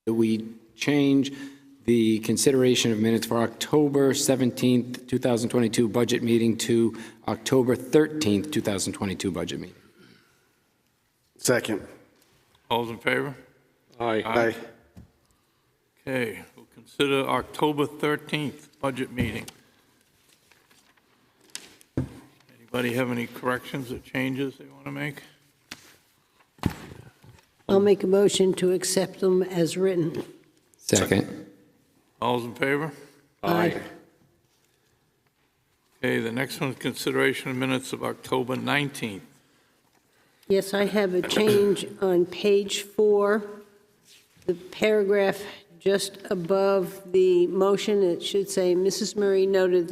we change the consideration of minutes for October 17th, 2022 budget meeting to October 13th, 2022 budget meeting. Second. All those in favor? Aye. Aye. Okay, we'll consider October 13th budget meeting. Anybody have any corrections or changes they want to make? I'll make a motion to accept them as written. Second. All those in favor? Aye. Okay, the next one is consideration of minutes of October 19th. Yes, I have a change on page 4, the paragraph just above the motion. It should say, Mrs. Murray noted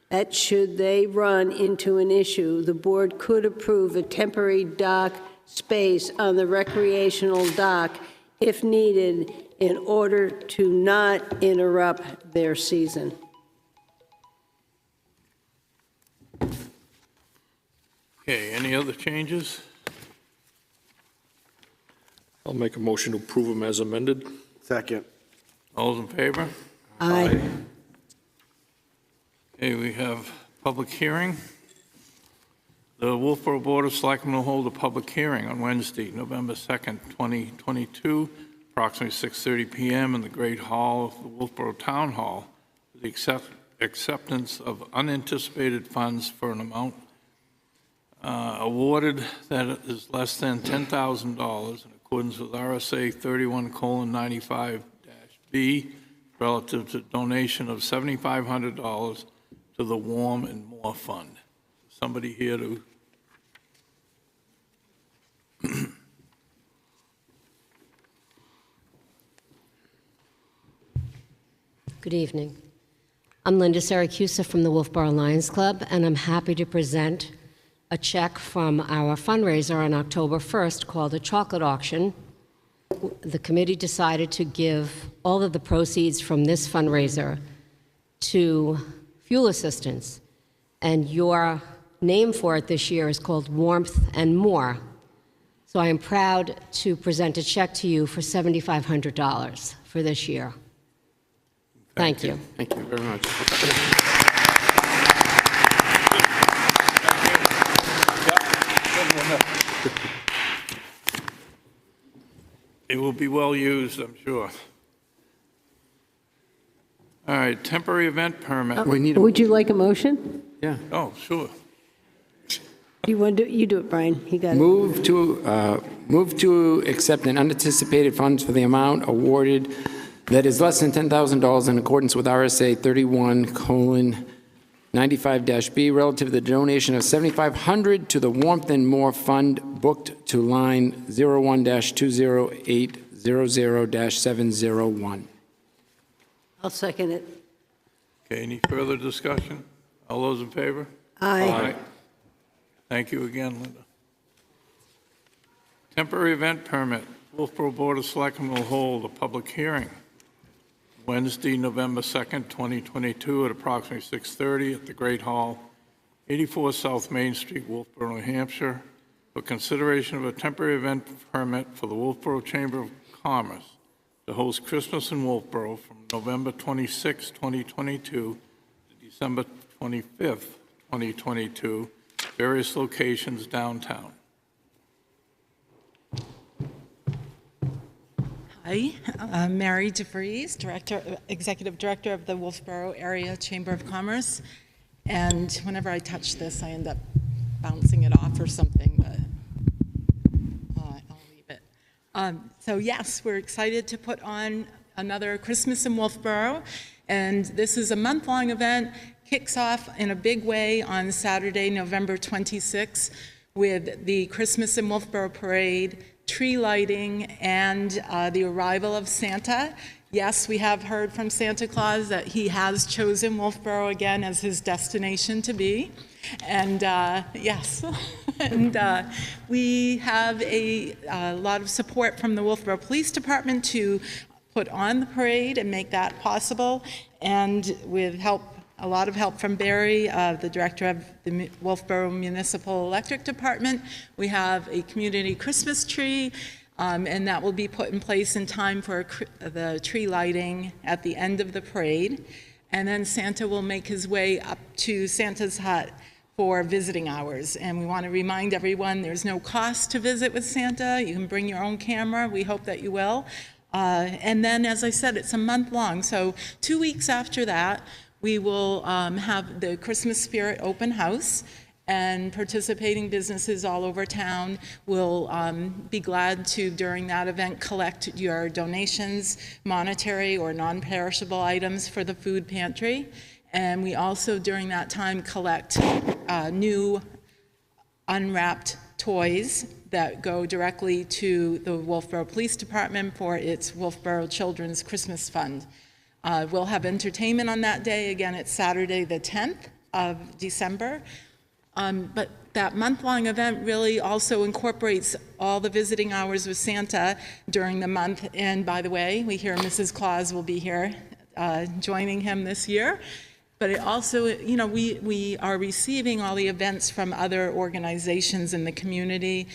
that should they run into an issue, the board could approve a temporary dock space on the recreational dock if needed in order to not interrupt their season. Okay, any other changes? I'll make a motion to approve them as amended. Second. All those in favor? Aye. Okay, we have public hearing. The Wolfeboro Board of Selectmen will hold a public hearing on Wednesday, November 2nd, 2022, approximately 6:30 p.m. in the Great Hall of the Wolfeboro Town Hall, for the acceptance of unanticipated funds for an amount awarded that is less than $10,000 in accordance with RSA 31:95-B relative to donation of $7,500 to the Warm and More Fund. Somebody here to... Good evening. I'm Linda Siracusa from the Wolfeboro Lions Club, and I'm happy to present a check from our fundraiser on October 1st called a chocolate auction. The committee decided to give all of the proceeds from this fundraiser to fuel assistance, and your name for it this year is called Warmth and More. So I am proud to present a check to you for $7,500 for this year. Thank you. Thank you very much. It will be well used, I'm sure. All right, temporary event permit. We need Would you like a motion? yeah. Oh, sure. You want to do, you do it, Brian. You got it. Move to accept an unanticipated funds for the amount awarded that is less than $10,000 in accordance with RSA 31:95-B relative to the donation of $7,500 to the Warmth and More Fund booked to line 01-20800-701. I'll second it. Okay, any further discussion? All those in favor? Aye. Thank you again, Linda. Temporary event permit. Wolfeboro Board of Selectmen will hold a public hearing Wednesday, November 2nd, 2022 at approximately 6:30 at the Great Hall, 84 South Main Street, Wolfeboro, New Hampshire, for consideration of a temporary event permit for the Wolfeboro Chamber of Commerce to host Christmas in Wolfeboro from November 26, 2022 to December 25th, 2022, various locations downtown. Hi, I'm Mary DeVries, Executive Director of the Wolfeboro Area Chamber of Commerce. And whenever I touch this, I end up bouncing it off or something, but I'll leave it. So yes, we're excited to put on another Christmas in Wolfeboro. And this is a month-long event, kicks off in a big way on Saturday, November 26th, with the Christmas in Wolfeboro Parade, tree lighting, and the arrival of Santa. Yes, we have heard from Santa Claus that he has chosen Wolfeboro again as his destination to be. And yes, and we have a lot of support from the Wolfeboro Police Department to put on the parade and make that possible. And with help, a lot of help from Barry, the director of the Wolfeboro Municipal Electric Department. We have a community Christmas tree And that will be put in place in time for the tree lighting at the end of the parade. And then Santa will make his way up to Santa's hut for visiting hours. And we want to remind everyone there's no cost to visit with Santa. You can bring your own camera. We hope that you will. And then, as I said, it's a month long. So 2 weeks after that, we will have the Christmas Spirit Open House. And participating businesses all over town will be glad to, during that event, collect your donations, monetary or non-perishable items for the food pantry. And we also, during that time, collect new unwrapped toys that go directly to the Wolfeboro Police Department for its Wolfeboro Children's Christmas Fund. We'll have entertainment on that day. Again, it's Saturday, the 10th of December. But that month-long event really also incorporates all the visiting hours with Santa during the month. And by the way, we hear Mrs. Claus will be here joining him this year. But it also, you know, we are receiving all the events from other organizations in the community.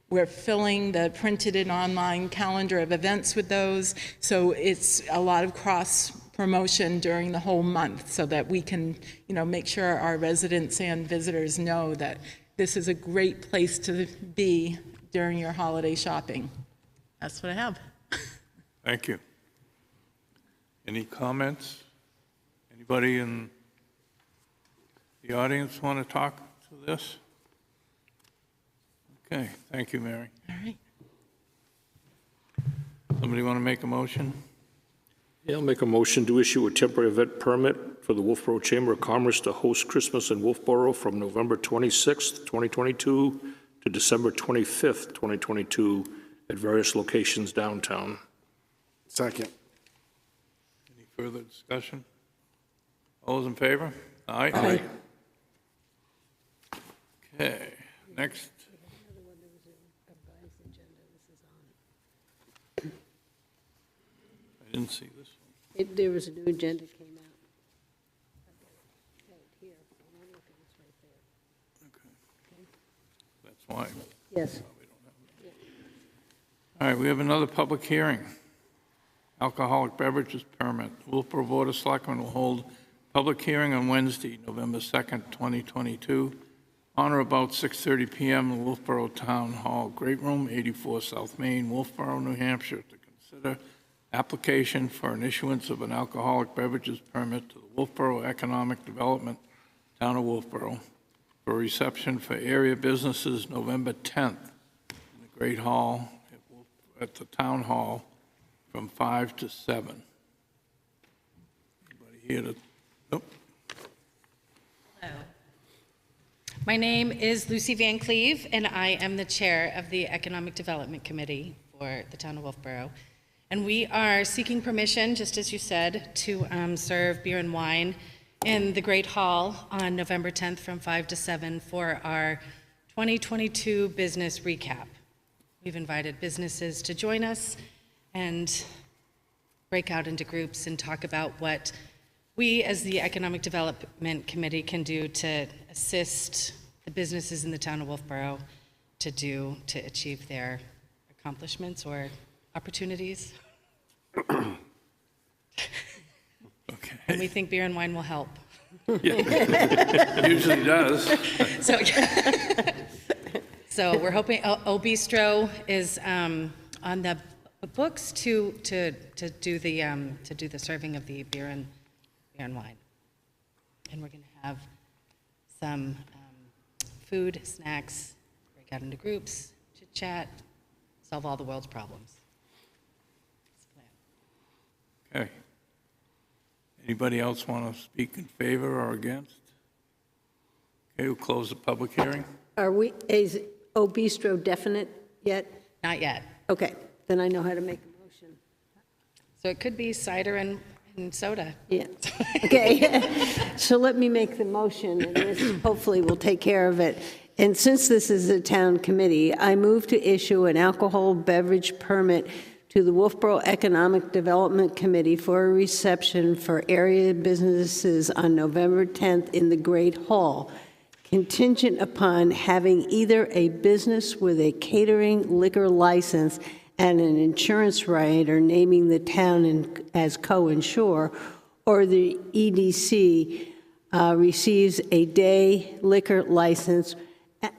We're filling the printed and online calendar of events with those. So it's a lot of cross promotion during the whole month so that we can, you know, make sure our residents and visitors know that this is a great place to be during your holiday shopping. That's what I have. Thank you. Any comments? Anybody in the audience want to talk to this? Okay, thank you, Mary. All right. Somebody want to make a motion? Yeah, I'll make a motion to issue a temporary event permit for the Wolfeboro Chamber of Commerce to host Christmas in Wolfeboro from November 26th, 2022 to December 25th, 2022 at various locations downtown. Second. Any further discussion? All those in favor? Aye. Aye. Okay, next. I didn't see this one. There was a new agenda came out. Right here. I'm looking, it's right there. Okay. That's why. Yes. All right, we have another public hearing. Alcoholic beverages permit. Wolfeboro Board of Selectmen will hold public hearing on Wednesday, November 2nd, 2022, on or about 6:30 p.m. in Wolfeboro Town Hall, Great Room, 84 South Main, Wolfeboro, New Hampshire, to consider application for an issuance of an alcoholic beverages permit to the Wolfeboro Economic Development, Town of Wolfeboro, for reception for area businesses November 10th in the Great Hall at the Town Hall from 5 to 7. Anybody here to, nope. My name is Lucy Van Cleve, and I am the chair of the Economic Development Committee for the town of Wolfeboro. And we are seeking permission, just as you said, to serve beer and wine in the Great Hall on November 10th from 5 to 7 for our 2022 business recap. We've invited businesses to join us and break out into groups and talk about what we as the Economic Development Committee can do to assist the businesses in the town of Wolfeboro to achieve their accomplishments or opportunities. Okay. And we think beer and wine will help. Usually does. So we're hoping O Bistro is on the books to do the serving of the beer and wine, and we're going to have some food, snacks, break out into groups, chit chat, solve all the world's problems. That's the plan. Okay. Anybody else want to speak in favor or against? Okay, we'll close the public hearing. Is O Bistro definite yet? Not yet. Okay, then I know how to make a motion. So it could be cider and soda. Yeah, okay. So let me make the motion, and this hopefully will take care of it. And since this is a town committee, I move to issue an alcohol beverage permit to the Wolfeboro Economic Development Committee for a reception for area businesses on November 10th in the Great Hall, contingent upon having either a business with a catering liquor license and an insurance writer naming the town as co-insurer, or the EDC receives a day liquor license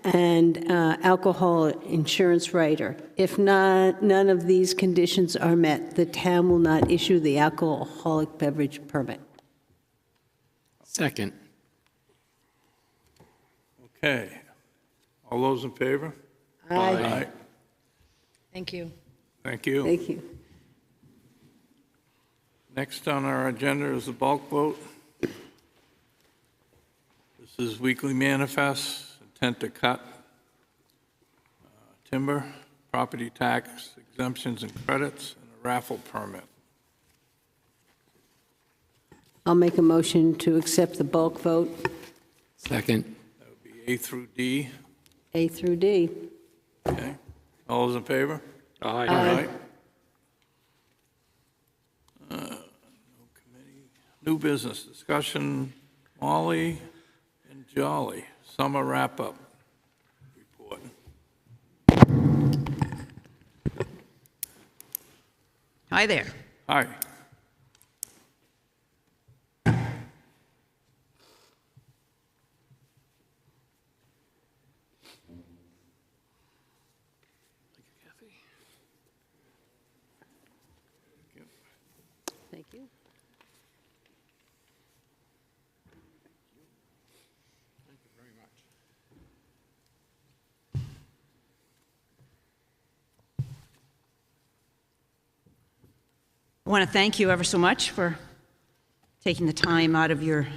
and alcohol insurance writer. If none of these conditions are met, the town will not issue the alcoholic beverage permit. Second. Okay. All those in favor? Aye. Thank you. Thank you. Thank you. Next on our agenda is the bulk vote. This is weekly manifests, intent to cut timber, property tax exemptions and credits, and a raffle permit. I'll make a motion to accept the bulk vote, Second. That would be A through D. A through D. Okay. All those in favor? Aye. Aye. No committee. New business discussion, Molly and Jolly, summer wrap-up report. Hi there. Hi. Thank you. I want to thank you ever so much for taking the time out of your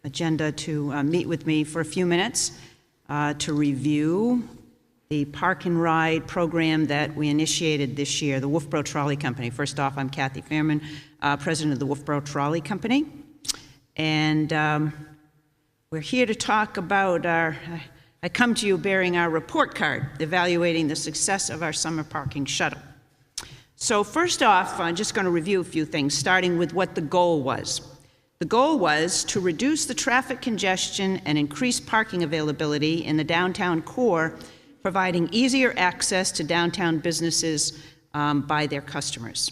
agenda to meet with me for a few minutes to review the park and ride program that we initiated this year, the Wolfeboro Trolley Company. First off, I'm Kathy Fairman, president of the Wolfeboro Trolley Company. And we're here to talk about I come to you bearing our report card, evaluating the success of our summer parking shuttle. So first off, I'm just going to review a few things, starting with what the goal was. The goal was to reduce the traffic congestion and increase parking availability in the downtown core, providing easier access to downtown businesses by their customers.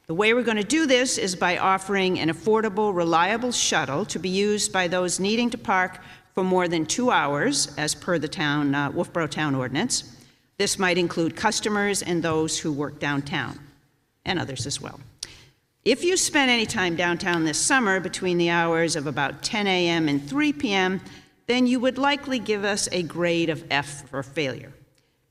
The way we're going to do this is by offering an affordable, reliable shuttle to be used by those needing to park for more than 2 hours, as per the town Wolfeboro Town Ordinance. This might include customers and those who work downtown, and others as well. If you spent any time downtown this summer between the hours of about 10 a.m. and 3 p.m., then you would likely give us a grade of F for failure.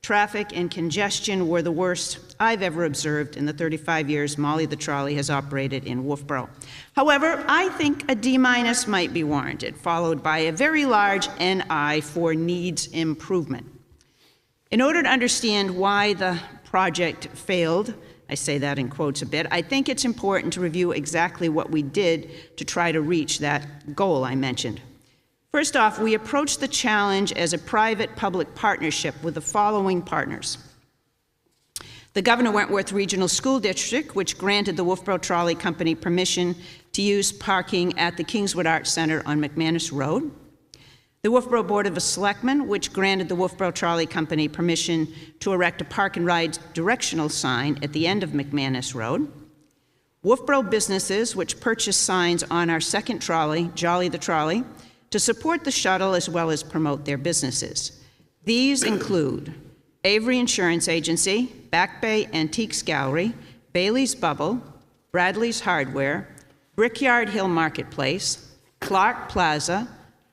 Traffic and congestion were the worst I've ever observed in the 35 years Molly the Trolley has operated in Wolfeboro. However, I think a D- might be warranted, followed by a very large NI for needs improvement. In order to understand why the project failed, I say that in quotes a bit, I think it's important to review exactly what we did to try to reach that goal I mentioned. First off, we approached the challenge as a private-public partnership with the following partners. The Governor Wentworth Regional School District, which granted the Wolfeboro Trolley Company permission to use parking at the Kingswood Arts Center on McManus Road. The Wolfeboro Board of Selectmen, which granted the Wolfeboro Trolley Company permission to erect a park and ride directional sign at the end of McManus Road. Wolfeboro businesses, which purchased signs on our second trolley, Jolly the Trolley, to support the shuttle as well as promote their businesses. These include Avery Insurance Agency, Back Bay Antiques Gallery, Bailey's Bubble, Bradley's Hardware, Brickyard Hill Marketplace, Clark Plaza,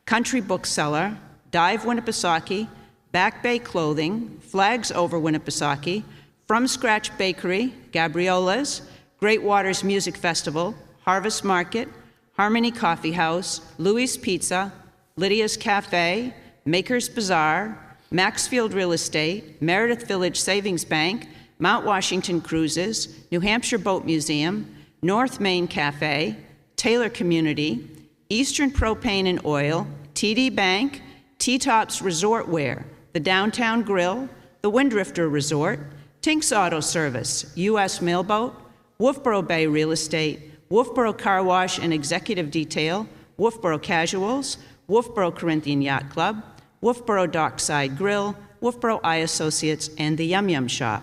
Country Bookseller, Dive Winnipesaukee, Back Bay Clothing, Flags Over Winnipesaukee, From Scratch Bakery, Gabriola's, Great Waters Music Festival, Harvest Market, Harmony Coffee House, Louis Pizza, Lydia's Cafe, Maker's Bazaar, Maxfield Real Estate, Meredith Village Savings Bank, Mount Washington Cruises, New Hampshire Boat Museum, North Main Cafe, Taylor Community, Eastern Propane and Oil, TD Bank, T-Tops Resort Wear, the Downtown Grill, the Windrifter Resort, Tinks Auto Service, U.S. Mailboat, Wolfeboro Bay Real Estate, Wolfeboro Car Wash and Executive Detail, Wolfeboro Casuals, Wolfeboro Corinthian Yacht Club, Wolfeboro Dockside Grill, Wolfeboro Eye Associates, and the Yum Yum Shop.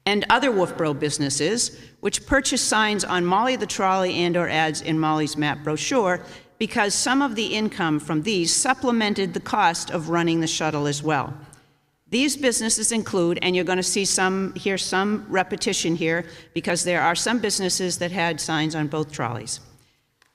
and other Wolfeboro businesses which purchase signs on Molly the Trolley and/or ads in Molly's map brochure, because some of the income from these supplemented the cost of running the shuttle as well. These businesses include, and you're going to hear some repetition here, because there are some businesses that had signs on both trolleys.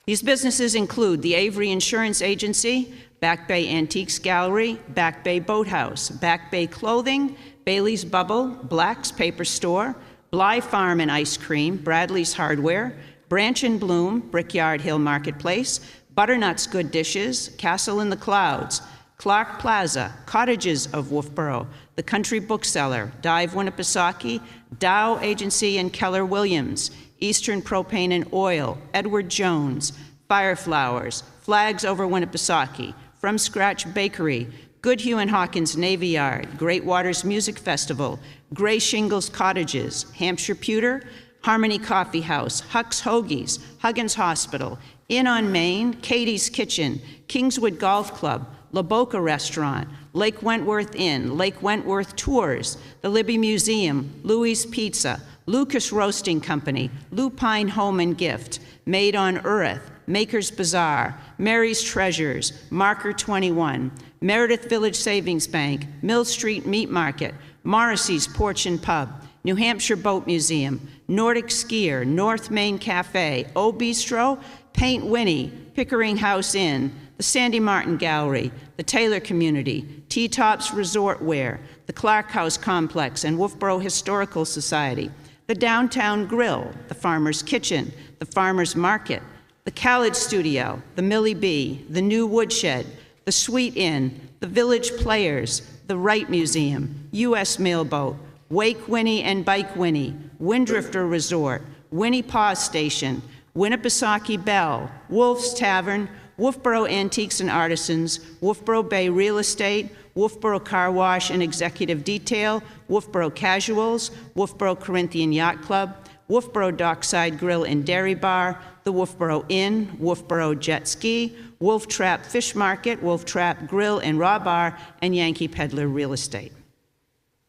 These businesses include the Avery Insurance Agency, Back Bay Antiques Gallery, Back Bay Boathouse, Back Bay Clothing, Bailey's Bubble, Black's Paper Store, Bly Farm and Ice Cream, Bradley's Hardware, Branch and Bloom, Brickyard Hill Marketplace, Butternut's Good Dishes, Castle in the Clouds, Clark Plaza, Cottages of Wolfeboro, The Country Bookseller, Dive Winnipesaukee, Dow Agency and Keller Williams, Eastern Propane and Oil, Edward Jones, Fireflowers, Flags Over Winnipesaukee, From Scratch Bakery, Goodhue and Hawkins Navy Yard, Great Waters Music Festival, Gray Shingles Cottages, Hampshire Pewter, Harmony Coffee House, Huck's Hoagies, Huggins Hospital, Inn on Main, Katie's Kitchen, Kingswood Golf Club, La Boca Restaurant, Lake Wentworth Inn, Lake Wentworth Tours, the Libby Museum, Louie's Pizza, Lucas Roasting Company, Lupine Home and Gift, Made on Earth, Maker's Bazaar, Mary's Treasures, Marker 21, Meredith Village Savings Bank, Mill Street Meat Market, Morrissey's Porch and Pub, New Hampshire Boat Museum, Nordic Skier, North Main Cafe, O Bistro, Paint Winnie, Pickering House Inn, the Sandy Martin Gallery, the Taylor Community, T-Tops Resort Wear, the Clark House Complex and Wolfeboro Historical Society, the Downtown Grill, the Farmer's Kitchen, the Farmer's Market, the Khaled Studio, the Millie B, the New Woodshed, the Sweet Inn, the Village Players, the Wright Museum, U.S. Mailboat, Wake Winnie and Bike Winnie, Windrifter Resort, Winnie Paw Station, Winnipesaukee Bell, Wolf's Tavern, Wolfeboro Antiques and Artisans, Wolfeboro Bay Real Estate, Wolfeboro Car Wash and Executive Detail, Wolfeboro Casuals, Wolfeboro Corinthian Yacht Club, Wolfeboro Dockside Grill and Dairy Bar, the Wolfeboro Inn, Wolfeboro Jet Ski, Wolf Trap Fish Market, Wolf Trap Grill and Raw Bar, and Yankee Peddler Real Estate.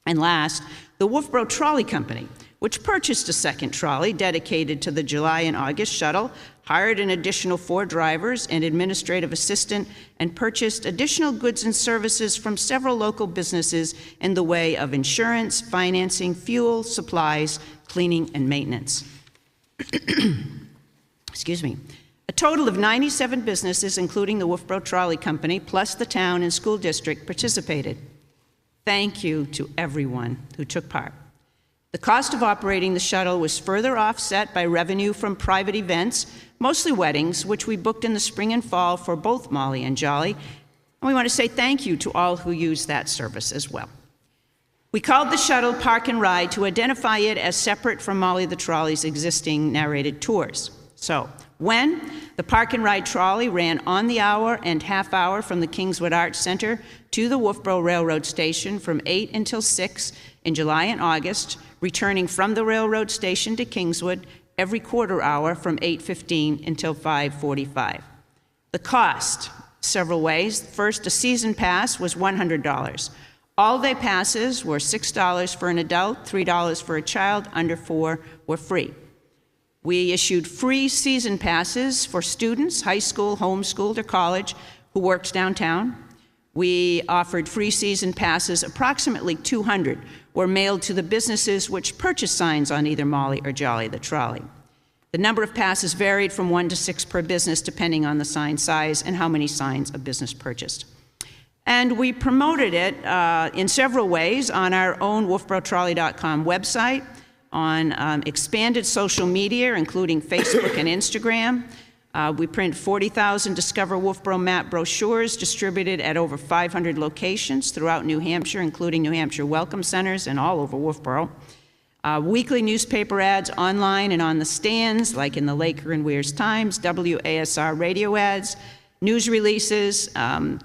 And last, the Wolfeboro Trolley Company, which purchased a second trolley dedicated to the July and August shuttle, hired an additional 4 drivers and administrative assistant, and purchased additional goods and services from several local businesses in the way of insurance, financing, fuel, supplies, cleaning, and maintenance. Excuse me. A total of 97 businesses, including the Wolfeboro Trolley Company, plus the town and school district, participated. Thank you to everyone who took part. The cost of operating the shuttle was further offset by revenue from private events, mostly weddings, which we booked in the spring and fall for both Molly and Jolly. And we want to say thank you to all who used that service as well. We called the shuttle Park and Ride to identify it as separate from Molly the Trolley's existing narrated tours. So, when the Park and Ride trolley ran on the hour and half hour from the Kingswood Arts Center to the Wolfeboro Railroad Station from 8 until 6 in July and August, returning from the railroad station to Kingswood every quarter hour from 8:15 until 5:45. The cost, several ways. First, a season pass was $100. All-day passes were $6 for an adult, $3 for a child, under 4 were free. We issued free season passes for students, high school, homeschooled, or college, who worked downtown. We offered free season passes, approximately 200, were mailed to the businesses which purchased signs on either Molly or Jolly the Trolley. The number of passes varied from 1 to 6 per business, depending on the sign size and how many signs a business purchased. And we promoted it in several ways on our own wolfeborotrolley.com website, on expanded social media, including Facebook and Instagram. We print 40,000 Discover Wolfeboro map brochures distributed at over 500 locations throughout New Hampshire, including New Hampshire Welcome Centers and all over Wolfeboro. Weekly newspaper ads online and on the stands, like in the Laker and Weir's Times, WASR radio ads, news releases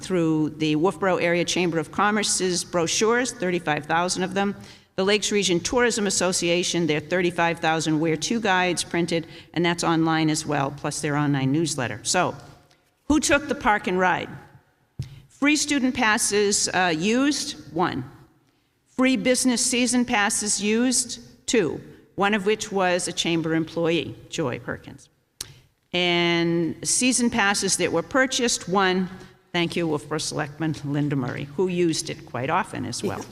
through the Wolfeboro Area Chamber of Commerce's brochures, 35,000 of them. The Lakes Region Tourism Association, their 35,000 Where To guides printed, and that's online as well, plus their online newsletter. So, who took the Park and Ride? Free student passes used, 1. Free business season passes used, 2, one of which was a chamber employee, Joy Perkins. And season passes that were purchased, 1, thank you, Wolfeboro Selectman Linda Murray, who used it quite often as well.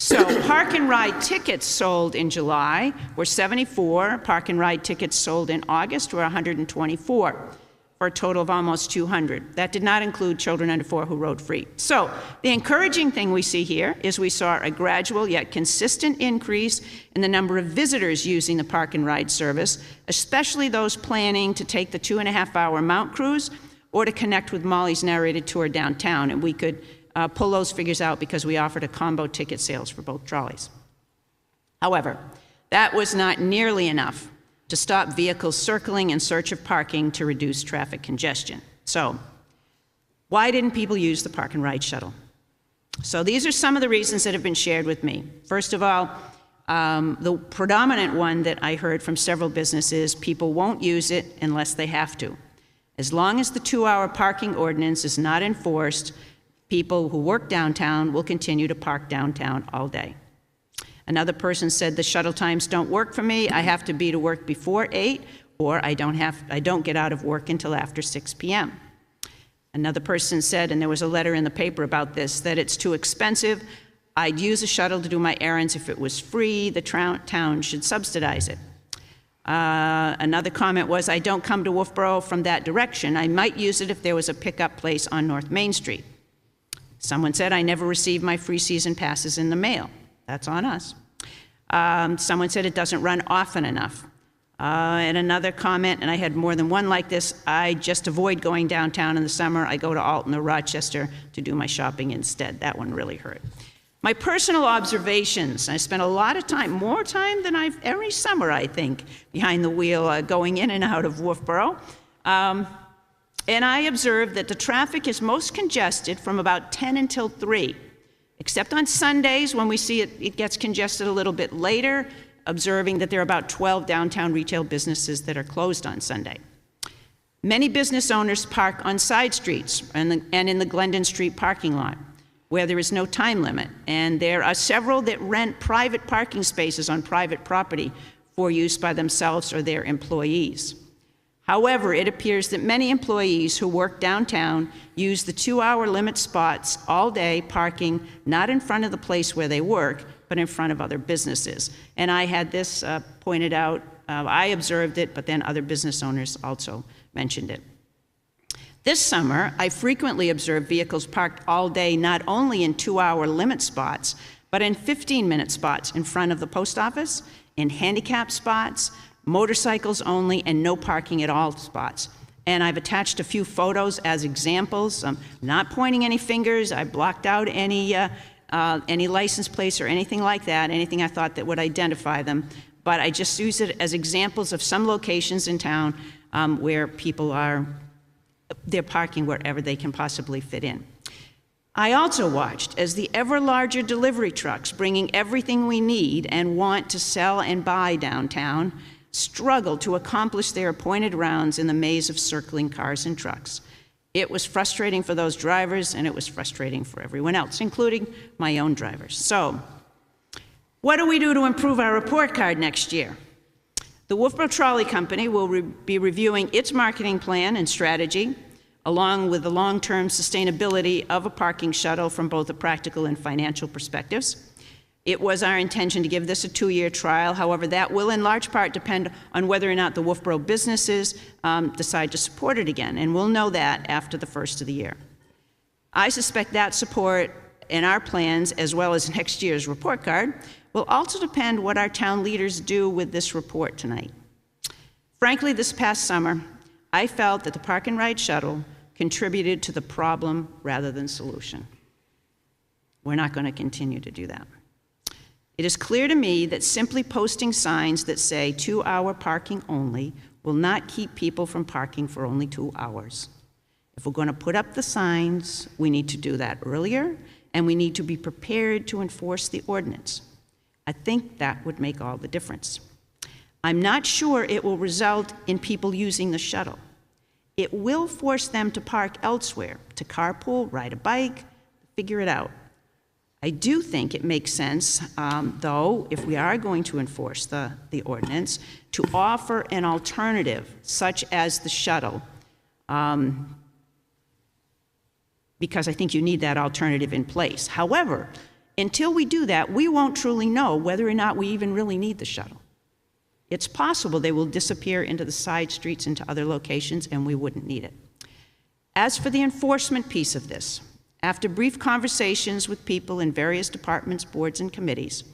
So park and ride tickets sold in July were 74. Park and ride tickets sold in August were 124, for a total of almost 200. That did not include children under 4 who rode free. So the encouraging thing we see here is we saw a gradual yet consistent increase in the number of visitors using the park and ride service, especially those planning to take the 2.5-hour Mount Cruise or to connect with Molly's narrated tour downtown. And we could pull those figures out because we offered a combo ticket sales for both trolleys. However, that was not nearly enough to stop vehicles circling in search of parking to reduce traffic congestion. So, why didn't people use the park and ride shuttle? So these are some of the reasons that have been shared with me. First of all, the predominant one that I heard from several businesses, people won't use it unless they have to. As long as the 2-hour parking ordinance is not enforced, people who work downtown will continue to park downtown all day. Another person said the shuttle times don't work for me. I have to be to work before 8, or I don't get out of work until after 6 p.m. Another person said, and there was a letter in the paper about this, that it's too expensive. I'd use a shuttle to do my errands if it was free. The town should subsidize it. Another comment was, I don't come to Wolfeboro from that direction. I might use it if there was a pickup place on North Main Street. Someone said, I never received my free season passes in the mail. That's on us. Someone said it doesn't run often enough. And another comment, and I had more than one like this, I just avoid going downtown in the summer. I go to Alton or Rochester to do my shopping instead. That one really hurt. My personal observations, I spent a lot of time, more time than I've every summer, I think, behind the wheel going in and out of Wolfeboro. And I observed that the traffic is most congested from about 10 until 3, except on Sundays when we see it gets congested a little bit later, observing that there are about 12 downtown retail businesses that are closed on Sunday. Many business owners park on side streets and in the Glendon Street parking lot, where there is no time limit, and there are several that rent private parking spaces on private property for use by themselves or their employees. However, it appears that many employees who work downtown use the 2-hour limit spots all day, parking not in front of the place where they work, but in front of other businesses. And I had this pointed out. I observed it, but then other business owners also mentioned it. This summer, I frequently observed vehicles parked all day, not only in 2-hour limit spots, but in 15-minute spots in front of the post office, in handicap spots, motorcycles only, and no parking at all spots. And I've attached a few photos as examples. I'm not pointing any fingers. I blocked out any license plates or anything like that, anything I thought that would identify them. But I just use it as examples of some locations in town where people they're parking wherever they can possibly fit in. I also watched as the ever larger delivery trucks bringing everything we need and want to sell and buy downtown struggled to accomplish their appointed rounds in the maze of circling cars and trucks. It was frustrating for those drivers, and it was frustrating for everyone else, including my own drivers. So, what do we do to improve our report card next year? The Wolfeboro Trolley Company will be reviewing its marketing plan and strategy, along with the long-term sustainability of a parking shuttle from both a practical and financial perspectives. It was our intention to give this a 2-year trial. However, that will in large part depend on whether or not the Wolfeboro businesses decide to support it again, and we'll know that after the first of the year. I suspect that support in our plans, as well as next year's report card, will also depend what our town leaders do with this report tonight. Frankly, this past summer, I felt that the park and ride shuttle contributed to the problem rather than solution. We're not going to continue to do that. It is clear to me that simply posting signs that say 2-hour parking only will not keep people from parking for only 2 hours. If we're going to put up the signs, we need to do that earlier, and we need to be prepared to enforce the ordinance. I think that would make all the difference. I'm not sure it will result in people using the shuttle. It will force them to park elsewhere, to carpool, ride a bike, figure it out. I do think it makes sense, though, if we are going to enforce the ordinance, to offer an alternative, such as the shuttle, because I think you need that alternative in place. However, until we do that, we won't truly know whether or not we even really need the shuttle. It's possible they will disappear into the side streets, into other locations, and we wouldn't need it. As for the enforcement piece of this, after brief conversations with people in various departments, boards, and committees,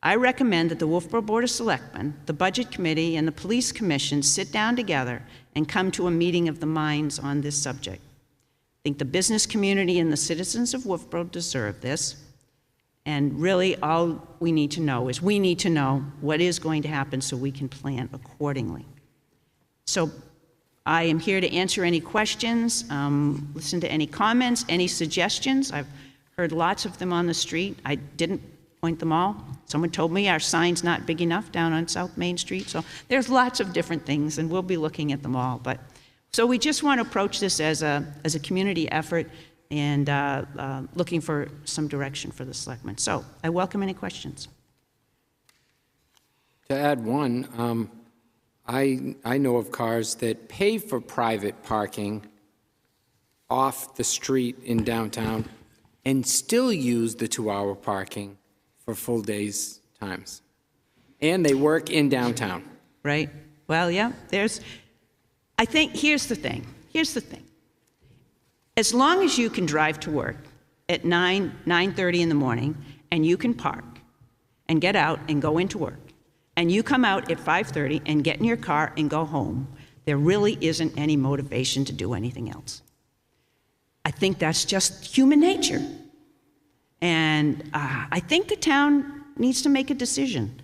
I recommend that the Wolfeboro Board of Selectmen, the Budget Committee, and the Police Commission sit down together and come to a meeting of the minds on this subject. I think the business community and the citizens of Wolfeboro deserve this. And really, all we need to know is we need to know what is going to happen so we can plan accordingly. So I am here to answer any questions, listen to any comments, any suggestions. I've heard lots of them on the street. I didn't point them all. Someone told me our sign's not big enough down on South Main Street. So there's lots of different things, and we'll be looking at them all. But so we just want to approach this as a community effort and looking for some direction for the selectmen. So I welcome any questions. To add one, I know of cars that pay for private parking off the street in downtown and still use the 2-hour parking for full days times. And they work in downtown. Right? Well, yeah, I think here's the thing. As long as you can drive to work at 9:30 in the morning, and you can park and get out and go into work, and you come out at 5:30 and get in your car and go home, there really isn't any motivation to do anything else. I think that's just human nature. And I think the town needs to make a decision.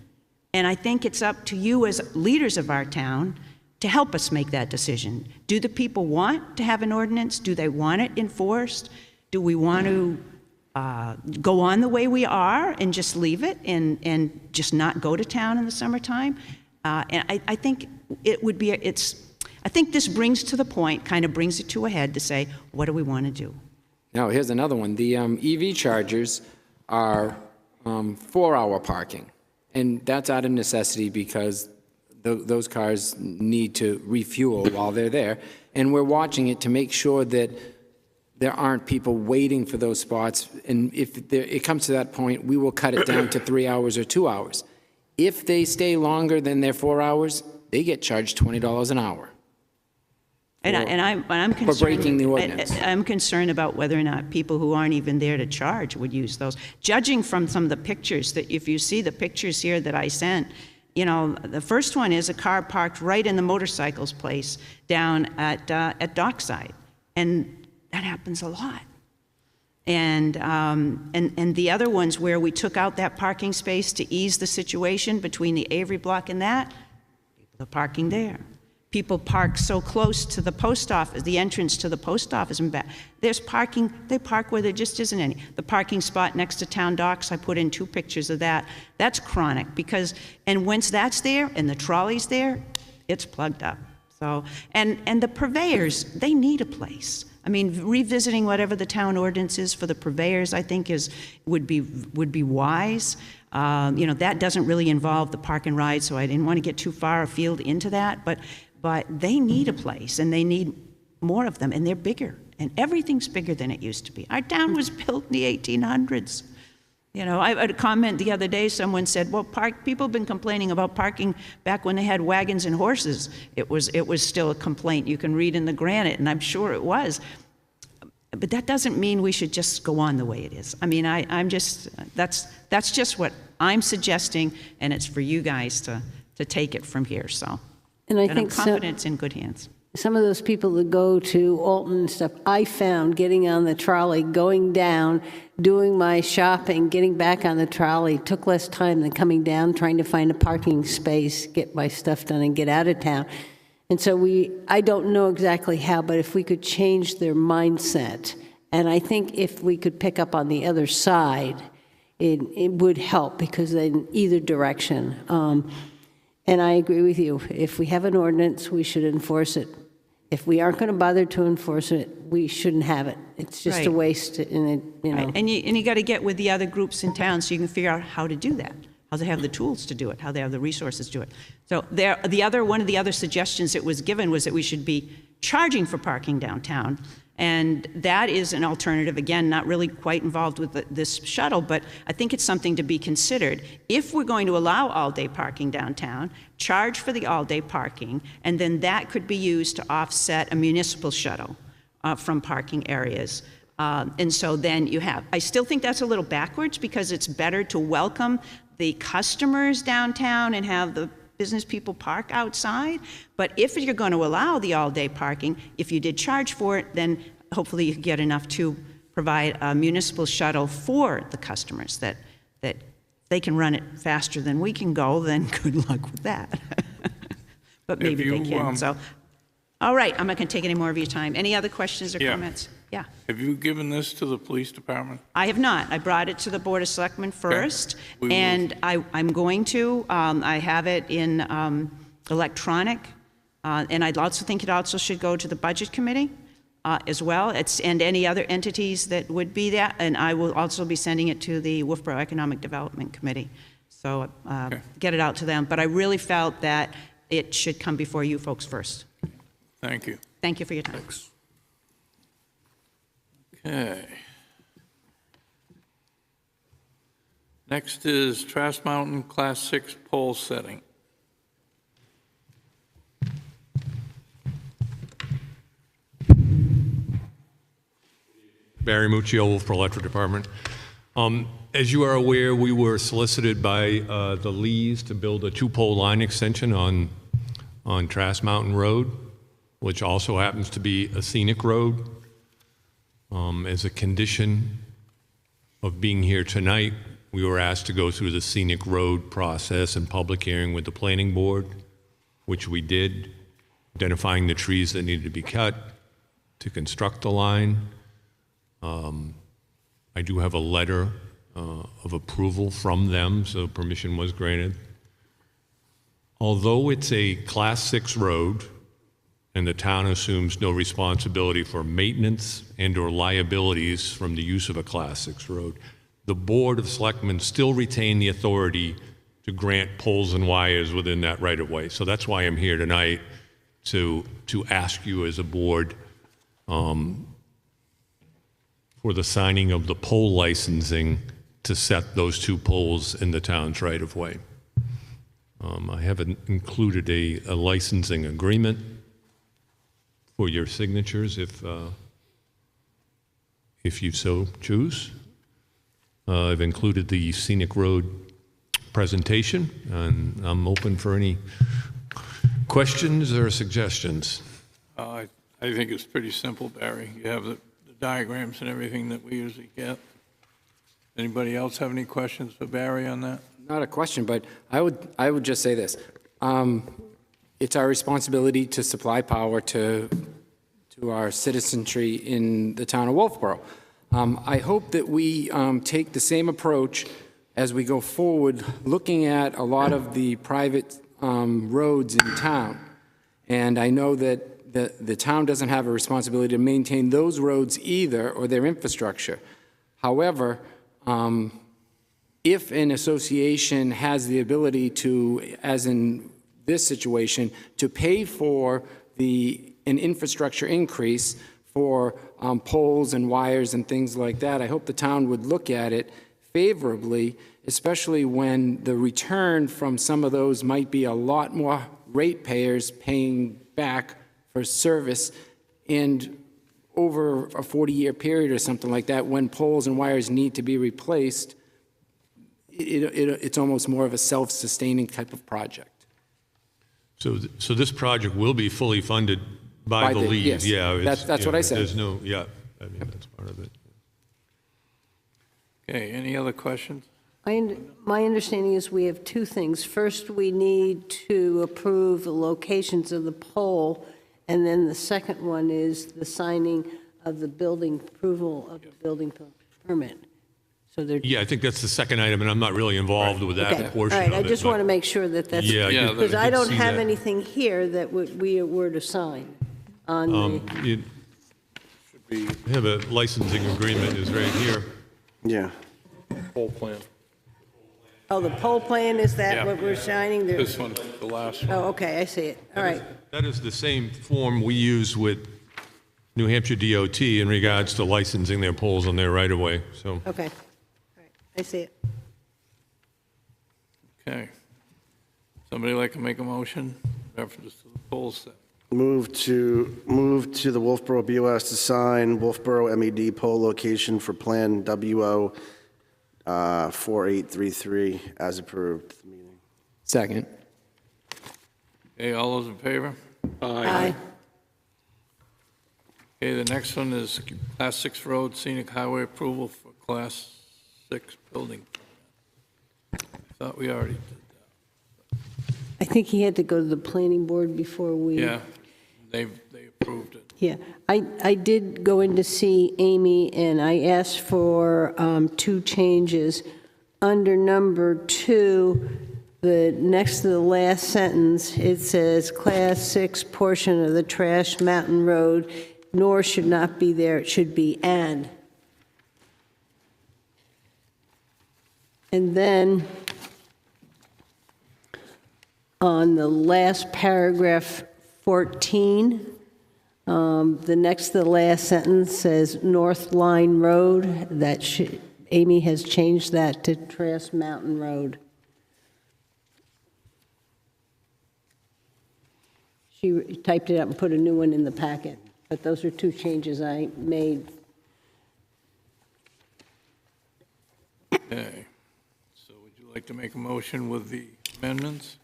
And I think it's up to you as leaders of our town to help us make that decision. Do the people want to have an ordinance? Do they want it enforced? Do we want to go on the way we are and just leave it and just not go to town in the summertime? And I think it would be, I think this brings to the point, kind of brings it to a head to say, what do we want to do? Now, here's another one. The EV chargers are 4-hour parking, and that's out of necessity because those cars need to refuel while they're there, and we're watching it to make sure that there aren't people waiting for those spots, and if it comes to that point, we will cut it down to 3 hours or 2 hours. If they stay longer than their 4 hours, they get charged $20 an hour. And I'm concerned, for breaking the ordinance. I'm concerned about whether or not people who aren't even there to charge would use those. Judging from some of the pictures, that if you see the pictures here that I sent, you know, the first one is a car parked right in the motorcycles place down at Dockside, and that happens a lot. And the other ones where we took out that parking space to ease the situation between the Avery block and that, people are parking there. People park so close to the post office, the entrance to the post office and back. There's parking, they park where there just isn't any. The parking spot next to Town Docks, I put in 2 pictures of that. That's chronic because, and once that's there and the trolley's there, it's plugged up. So, and the purveyors, they need a place. I mean, revisiting whatever the town ordinance is for the purveyors, I think would be wise. You know, that doesn't really involve the park and ride, so I didn't want to get too far afield into that, but they need a place, and they need more of them, and they're bigger, and everything's bigger than it used to be. Our town was built in the 1800s. You know, I had a comment the other day, someone said, well, people have been complaining about parking back when they had wagons and horses. It was still a complaint. You can read in the Granite, and I'm sure it was. But that doesn't mean we should just go on the way it is. I mean, that's just what I'm suggesting, and it's for you guys to take it from here, so. And I'm confident it's in good hands. Some of those people that go to Alton and stuff, I found getting on the trolley, going down, doing my shopping, getting back on the trolley took less time than coming down, trying to find a parking space, get my stuff done, and get out of town. And so I don't know exactly how, but if we could change their mindset, and I think if we could pick up on the other side, it would help, because in either direction. And I agree with you. If we have an ordinance, we should enforce it. if we aren't going to bother to enforce it, we shouldn't have it. It's just a Right. waste, and it, you know. Right. And you got to get with the other groups in town so you can figure out how to do that, how they have the tools to do it, how they have the resources to do it. So one of the other suggestions that was given was that we should be charging for parking downtown. And that is an alternative, again, not really quite involved with this shuttle, but I think it's something to be considered. If we're going to allow all-day parking downtown, charge for the all-day parking, and then that could be used to offset a municipal shuttle from parking areas. And so then I still think that's a little backwards because it's better to welcome the customers downtown and have the business people park outside. But if you're going to allow the all-day parking, if you did charge for it, then hopefully you can get enough to provide a municipal shuttle for the customers that they can run it faster than we can go, then good luck with that. But maybe they can. So, all right, I'm not going to take any more of your time. Any other questions or comments? Yeah. Have you given this to the police department? I have not. I brought it to the Board of Selectmen first, We will- and I'm going to. I have it in electronic, and I'd also think it also should go to the Budget Committee as well, and any other entities that would be that, and I will also be sending it to the Wolfeboro Economic Development Committee. So get it out to them. But I really felt that it should come before you folks first. Thank you. Thank you for your time. Thanks. Okay. Next is Trask Mountain Class 6 pole setting. Barry Muccio, Wolfeboro Electric Department. As you are aware, we were solicited by the Lees to build a two-pole line extension on Trask Mountain Road, which also happens to be a scenic road. As a condition of being here tonight, we were asked to go through the scenic road process and public hearing with the planning board, which we did, identifying the trees that needed to be cut to construct the line. I do have a letter of approval from them, so permission was granted. Although it's a Class 6 road, and the town assumes no responsibility for maintenance and/or liabilities from the use of a Class 6 road, the Board of Selectmen still retain the authority to grant poles and wires within that right-of-way. So that's why I'm here tonight, to ask you as a board for the signing of the pole licensing to set those two poles in the town's right-of-way. I have included a licensing agreement for your signatures if you so choose. I've included the scenic road presentation, and I'm open for any questions or suggestions. I think it's pretty simple, Barry. You have the diagrams and everything that we usually get. Anybody else have any questions for Barry on that? Not a question, but I would just say this. It's our responsibility to supply power to our citizenry in the town of Wolfeboro. I hope that we take the same approach as we go forward, looking at a lot of the private roads in town. And I know that the town doesn't have a responsibility to maintain those roads either, or their infrastructure. However, if an association has the ability to, as in this situation, to pay for an infrastructure increase for poles and wires and things like that, I hope the town would look at it favorably, especially when the return from some of those might be a lot more ratepayers paying back for service, and over a 40-year period or something like that, when poles and wires need to be replaced, it's almost more of a self-sustaining type of project. So this project will be fully funded by the Lees? Yes. Yeah, that's what I said. There's no, yeah, I mean, that's part of it. Okay, any other questions? My understanding is we have two things. First, we need to approve the locations of the pole, and then the second one is the signing of the building approval of the building permit. So they're Yeah, I think that's the second item, and I'm not really involved with that okay. portion All right, of it. I just but- want to make sure that that's Yeah, Yeah, because I don't see have that. anything here that we were to sign. on the, You have a licensing agreement is right here. Yeah. Whole plan. oh, the poll plan, is that Yeah. what we're signing? There- This one, the last one. Oh, okay, I see it. All right. That is the same form we use with New Hampshire DOT in regards to licensing their poles on their right-of-way, so. Okay. All right, I see it. Okay. Somebody like to make a motion, reference to the poll set? Move to the Wolfeboro BoS to sign Wolfeboro MED pole location for Plan WO 4833 as approved. Second. Okay, all those in favor? Aye. Okay, the next one is Class 6 Road Scenic Highway approval for Class 6 building. I thought we already did I think he had to go to the planning board before we. that. Yeah, they approved it. Yeah, I did go in to see Amy, and I asked for 2 changes. Under number 2, the next to the last sentence, it says, Class 6 portion of the Trash Mountain Road, nor should not be there, it should be and. And then, on the last paragraph, 14, the next to the last sentence says North Line Road. That should, Amy has changed that to Trash Mountain Road. She typed it up and put a new one in the packet, but those are 2 changes I made. Okay, so would you like to make a motion with the amendments?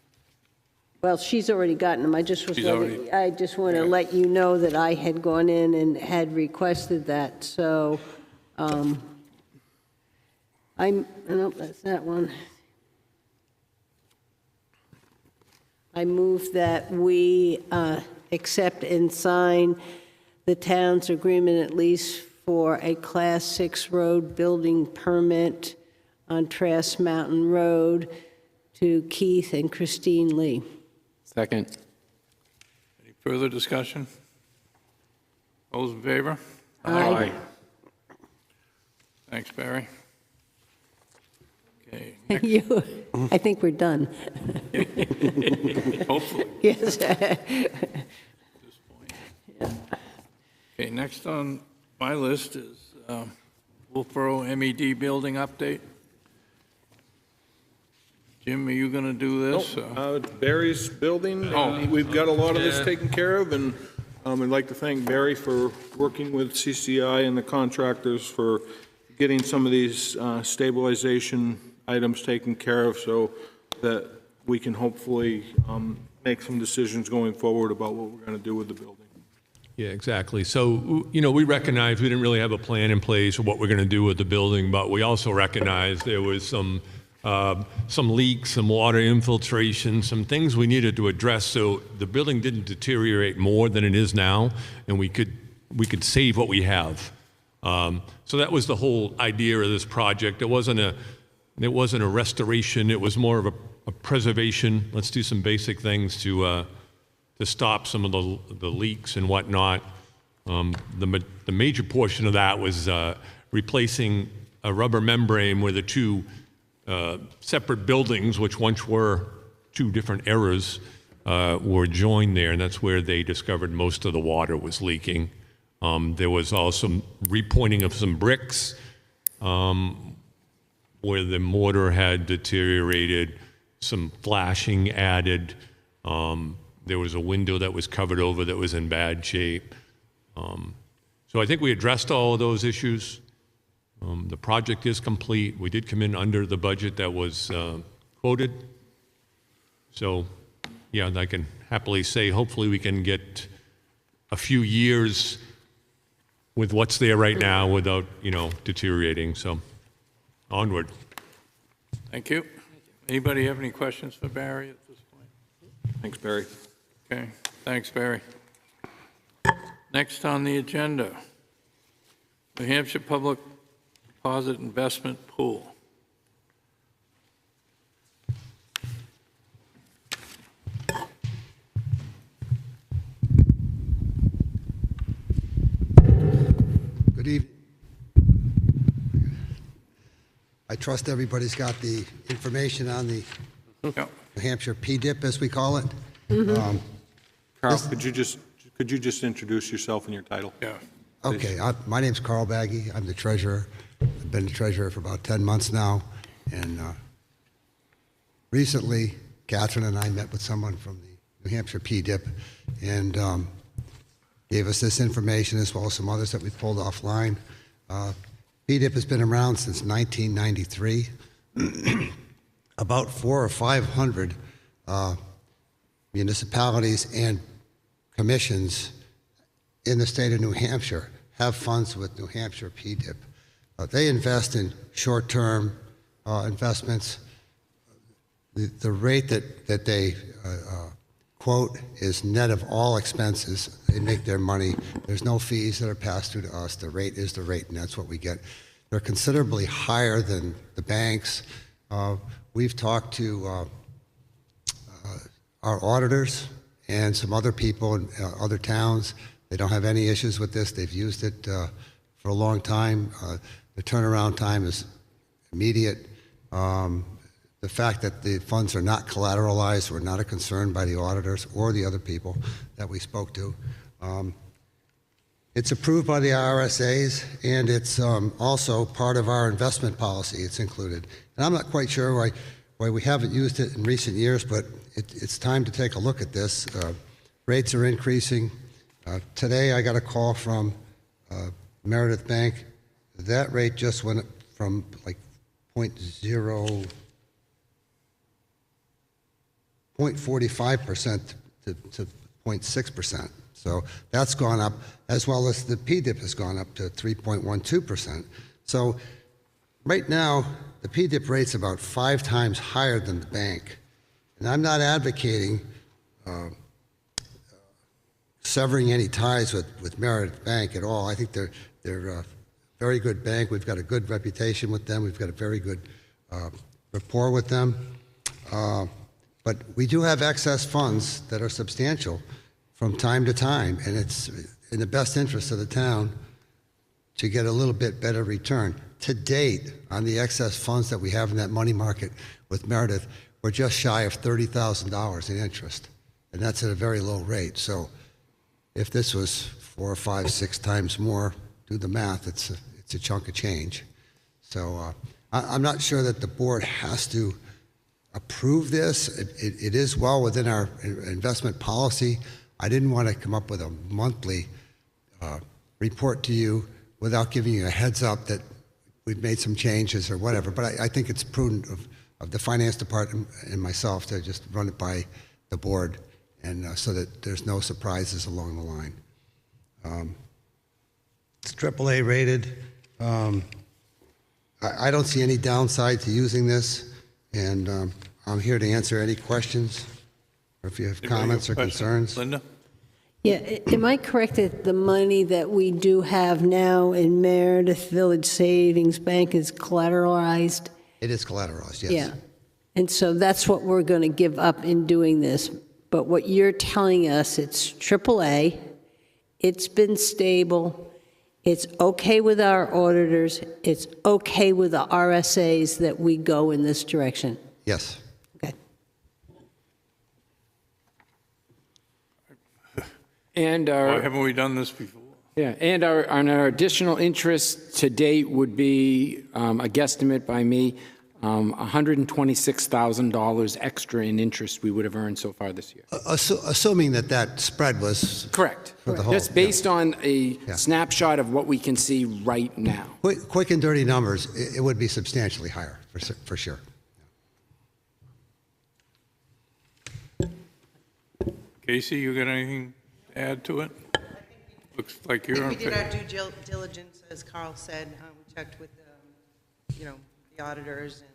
Well, she's already gotten them. I just was She's letting, already- I just want to Yeah. let you know that I had gone in and had requested that, so, nope, that's that one. I move that we accept and sign the town's agreement at least for a Class 6 road building permit on Trask Mountain Road to Keith and Christine Lee. Second. Any further discussion? Those in favor? Aye. Thanks, Barry. Okay, You, I think we're done. hopefully. Yes. Okay, next on my list is Wolfeboro MED building update. Jim, are you going to do this? Barry's building, and we've got a lot of this taken care of, and I'd like to thank Barry for working with CCI and the contractors for getting some of these stabilization items taken care of so that we can hopefully make some decisions going forward about what we're going to do with the building. Yeah, exactly. So, you know, we recognize we didn't really have a plan in place for what we're going to do with the building, but we also recognize there was some leaks, some water infiltration, some things we needed to address so the building didn't deteriorate more than it is now, and we could save what we have. So that was the whole idea of this project. It wasn't a restoration. It was more of a preservation. Let's do some basic things to stop some of the leaks and whatnot. The major portion of that was replacing a rubber membrane where the 2 separate buildings, which once were 2 different eras, were joined there, and that's where they discovered most of the water was leaking. There was also repointing of some bricks where the mortar had deteriorated, some flashing added. There was a window that was covered over that was in bad shape. So I think we addressed all of those issues. The project is complete. We did come in under the budget that was quoted. So, yeah, I can happily say hopefully we can get a few years with what's there right now without, deteriorating. So, onward. Thank you. Anybody have any questions for Barry at this point? Thanks, Barry. Okay, thanks, Barry. Next on the agenda, New Hampshire Public Deposit Investment Pool. I trust everybody's got the information on the Yep. New Hampshire PDIP, as we call it. Carl, could you just introduce yourself and your title? Yeah. Okay, my name's Carl Baggy. I'm the treasurer. I've been the treasurer for about 10 months now. And recently, Catherine and I met with someone from the New Hampshire PDIP and gave us this information as well as some others that we pulled offline. PDIP has been around since 1993. About 400 or 500 municipalities and commissions in the state of New Hampshire have funds with New Hampshire PDIP. They invest in short-term investments. The rate that they quote is net of all expenses. They make their money. There's no fees that are passed through to us. The rate is the rate, and that's what we get. They're considerably higher than the banks. We've talked to our auditors and some other people in other towns. They don't have any issues with this. They've used it for a long time. The turnaround time is immediate. The fact that the funds are not collateralized were not a concern by the auditors or the other people that we spoke to. It's approved by the RSAs, and it's also part of our investment policy. It's included. And I'm not quite sure why we haven't used it in recent years, but it's time to take a look at this. Rates are increasing. Today I got a call from Meredith Bank. That rate just went from like 0.45% to 0.6%. So that's gone up, as well as the PDIP has gone up to 3.12%. So right now, the PDIP rate's about 5 times higher than the bank. And I'm not advocating severing any ties with Meredith Bank at all. I think they're a very good bank. We've got a good reputation with them. We've got a very good rapport with them. But we do have excess funds that are substantial from time to time, and it's in the best interest of the town to get a little bit better return. To date, on the excess funds that we have in that money market with Meredith, we're just shy of $30,000 in interest, and that's at a very low rate. So if this was 4 or 5, 6 times more, do the math, it's a chunk of change. So I'm not sure that the board has to approve this. It is well within our investment policy. I didn't want to come up with a monthly report to you without giving you a heads up that we've made some changes or whatever. But I think it's prudent of the finance department and myself to just run it by the board, and so that there's no surprises along the line. It's AAA rated. I don't see any downside to using this, and I'm here to answer any questions, or if you have comments or concerns. Linda? Yeah, am I correct that the money that we do have now in Meredith Village Savings Bank is collateralized? It is collateralized, yes. Yeah, and so that's what we're going to give up in doing this. But what you're telling us, it's AAA, it's been stable, it's okay with our auditors, it's okay with the RSAs that we go in this direction. Yes. Okay. And Why haven't we done this before? yeah, and our additional interest to date would be a guesstimate by me, $126,000 extra in interest we would have earned so far this year. Assuming that spread was Correct. for the whole. Just based on a snapshot of what we can see right now. Quick and dirty numbers, it would be substantially higher, for sure. Casey, you got anything to add to it? Looks like you're on. We did our due diligence, as Carl said. We checked with, the auditors and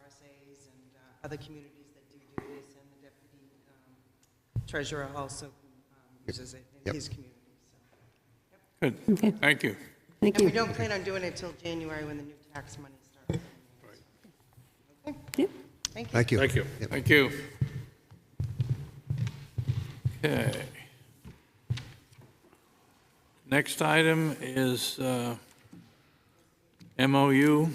RSAs and other communities that do this, and the deputy treasurer also uses it in his community. So. Good. Okay. Thank you. Thank And you. we don't plan on doing it till January when the new tax money starts. Okay. Yep. Thank you. Thank you. Thank you. Yep. Thank you. Okay. Next item is MOU.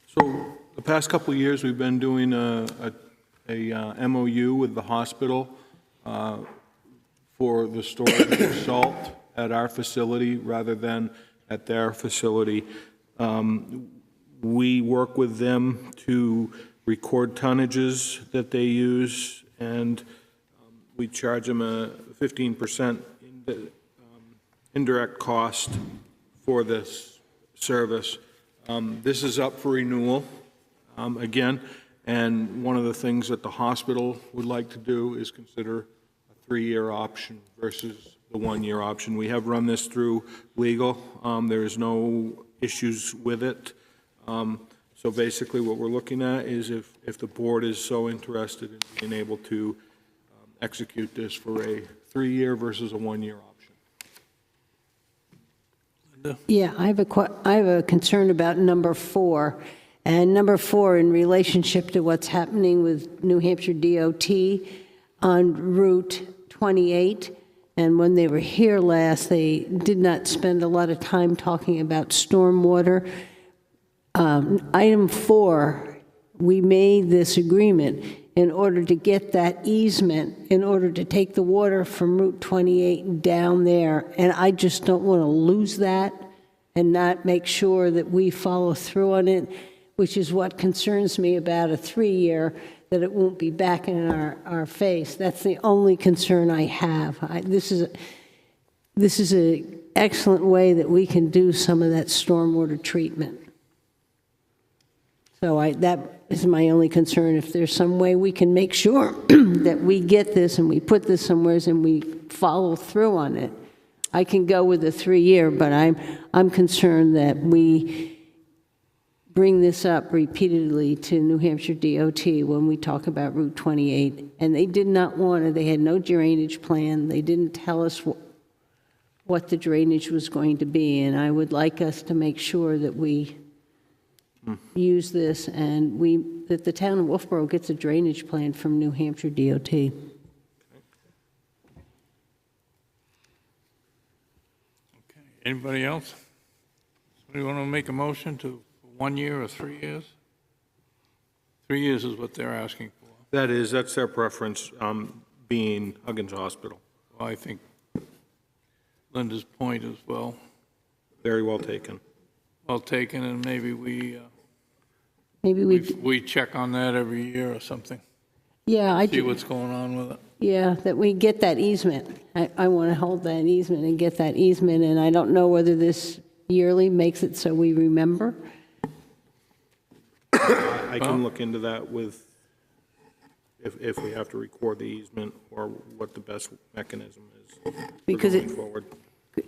So So the past couple of years, we've been doing a MOU with the hospital for the storage of salt at our facility rather than at their facility. We work with them to record tonnages that they use, and we charge them a 15% indirect cost for this service. This is up for renewal again, and one of the things that the hospital would like to do is consider a 3-year option versus the 1-year option. We have run this through legal. There is no issues with it. So basically what we're looking at is if the board is so interested in being able to execute this for a 3-year versus a 1-year option. Yeah, I have a concern about number 4. And number 4, in relationship to what's happening with New Hampshire DOT on Route 28. And when they were here last, they did not spend a lot of time talking about stormwater. Item 4, we made this agreement in order to get that easement, in order to take the water from Route 28 down there. And I just don't want to lose that and not make sure that we follow through on it, which is what concerns me about a 3-year, that it won't be back in our face. That's the only concern I have. This is an excellent way that we can do some of that stormwater treatment. So that is my only concern. If there's some way we can make sure that we get this and we put this somewhere and we follow through on it, I can go with the 3-year, but I'm concerned that we bring this up repeatedly to New Hampshire DOT when we talk about Route 28. And they did not want it. They had no drainage plan. They didn't tell us what the drainage was going to be. And I would like us to make sure that we use this and that the town of Wolfeboro gets a drainage plan from New Hampshire DOT. Okay. Anybody else? Somebody want to make a motion to 1 year or 3 years? 3 years is what they're asking for. That's their preference, being Huggins Hospital. Well, I think Linda's point as well. Very well taken. Well taken, and maybe we check on that every year or something. Yeah, I See do. what's going on with it. Yeah, that we get that easement. I want to hold that easement and get that easement, and I don't know whether this yearly makes it so we remember. I can look into that with, if we have to record the easement or what the best mechanism is Because going forward.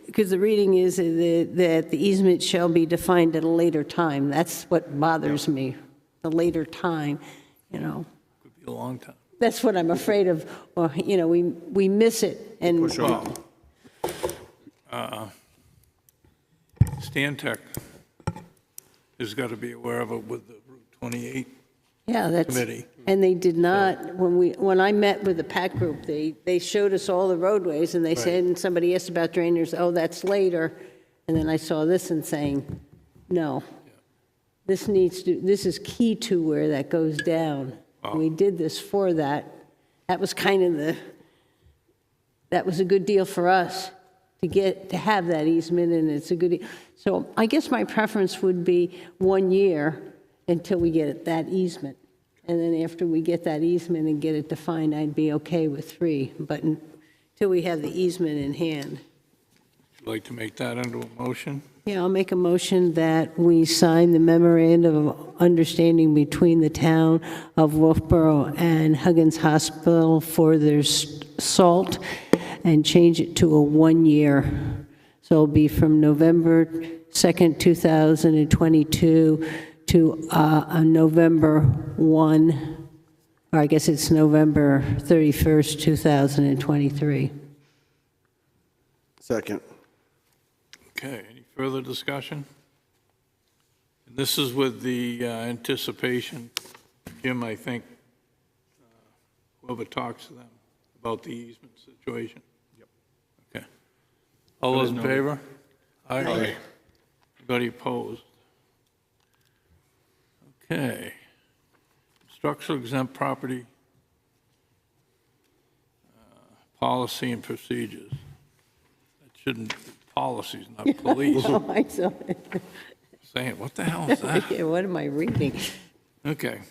Because the reading is that the easement shall be defined at a later time. That's what bothers me, the later time, Could be a long time. That's what I'm afraid of, or, we miss it, and Push on. Stantec has got to be aware of it with the Route 28 yeah, that's, committee. and they did not, when I met with the PAC group, they showed us all the roadways, and they said, and somebody asked about drainage, oh, that's later, and then I saw this and saying, no, this is key to where that goes down. Wow. We did this for that. That was kind of that was a good deal for us to have that easement, and it's a good deal. So I guess my preference would be 1 year until we get that easement. And then after we get that easement and get it defined, I'd be okay with 3, but until we have the easement in hand. Would you like to make that into a motion? Yeah, I'll make a motion that we sign the memorandum of understanding between the town of Wolfeboro and Huggins Hospital for their salt and change it to a 1 year. So it'll be from November 2nd, 2022 to November 1, or I guess it's November 31st, 2023. Second. Okay, any further discussion? And this is with the anticipation, Jim, I think, whoever talks to them about the easement situation. Yep. Okay. All those in favor? Aye. Anybody opposed? Okay. Structural exempt property policy and procedures. That shouldn't be policies, not police. Oh, I saw it. Saying, what the hell is that? Yeah, what am I reading? Okay.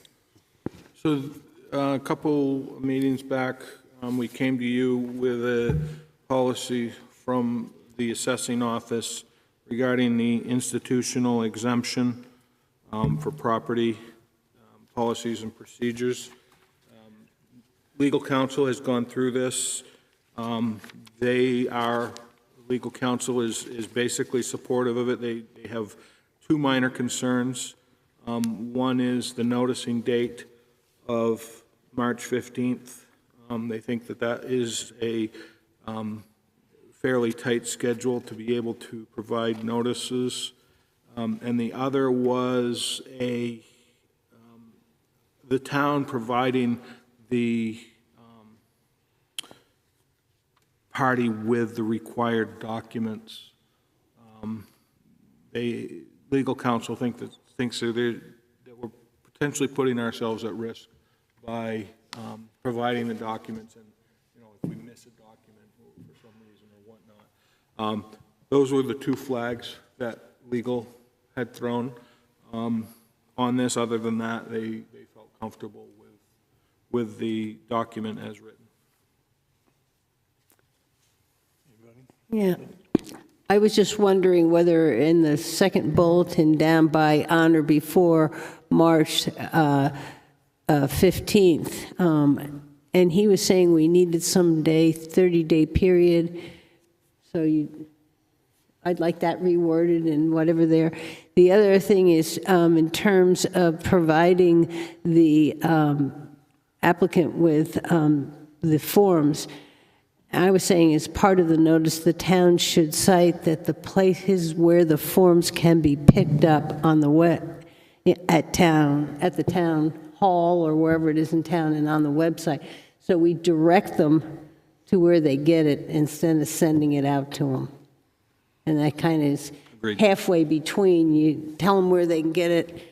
So a couple meetings back, we came to you with a policy from the assessing office regarding the institutional exemption for property policies and procedures. Legal counsel has gone through this. Legal counsel is basically supportive of it. They have two minor concerns. One is the noticing date of March 15th. They think that that is a fairly tight schedule to be able to provide notices. And the other was the town providing the party with the required documents. Legal counsel thinks that we're potentially putting ourselves at risk by providing the documents, and if we miss a document for some reason or whatnot. Those were the two flags that legal had thrown on this. Other than that, they felt comfortable with the document as written. Yeah. I was just wondering whether in the second bulletin down by on or before March 15th, and he was saying we needed some 30-day period. So I'd like that reworded and whatever there. The other thing is in terms of providing the applicant with the forms, I was saying as part of the notice, the town should cite that the places where the forms can be picked up on the at the town hall or wherever it is in town and on the website. So we direct them to where they get it instead of sending it out to them. And that kind of is halfway between. You tell them where they can get it.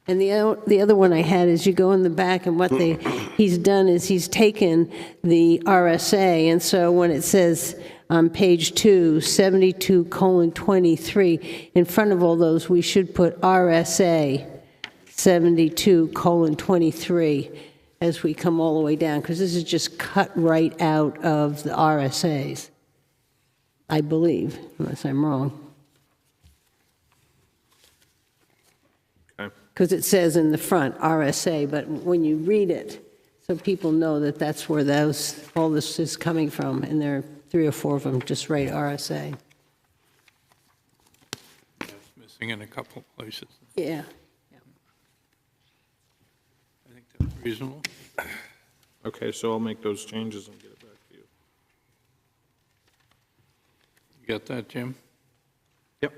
And the other one I had is you go in the back, and what he's done is he's taken the RSA, and so when it says on page 2, 72:23, in front of all those, we should put RSA 72:23 as we come all the way down, because this is just cut right out of the RSAs, I believe, unless I'm wrong. Because it says in the front, RSA, but when you read it, so people know that that's where all this is coming from, and there are 3 or 4 of them just write RSA. It's missing in a couple places. Yeah. I think that's reasonable. Okay, so I'll make those changes and get it back to you. You got that, Jim? Yep.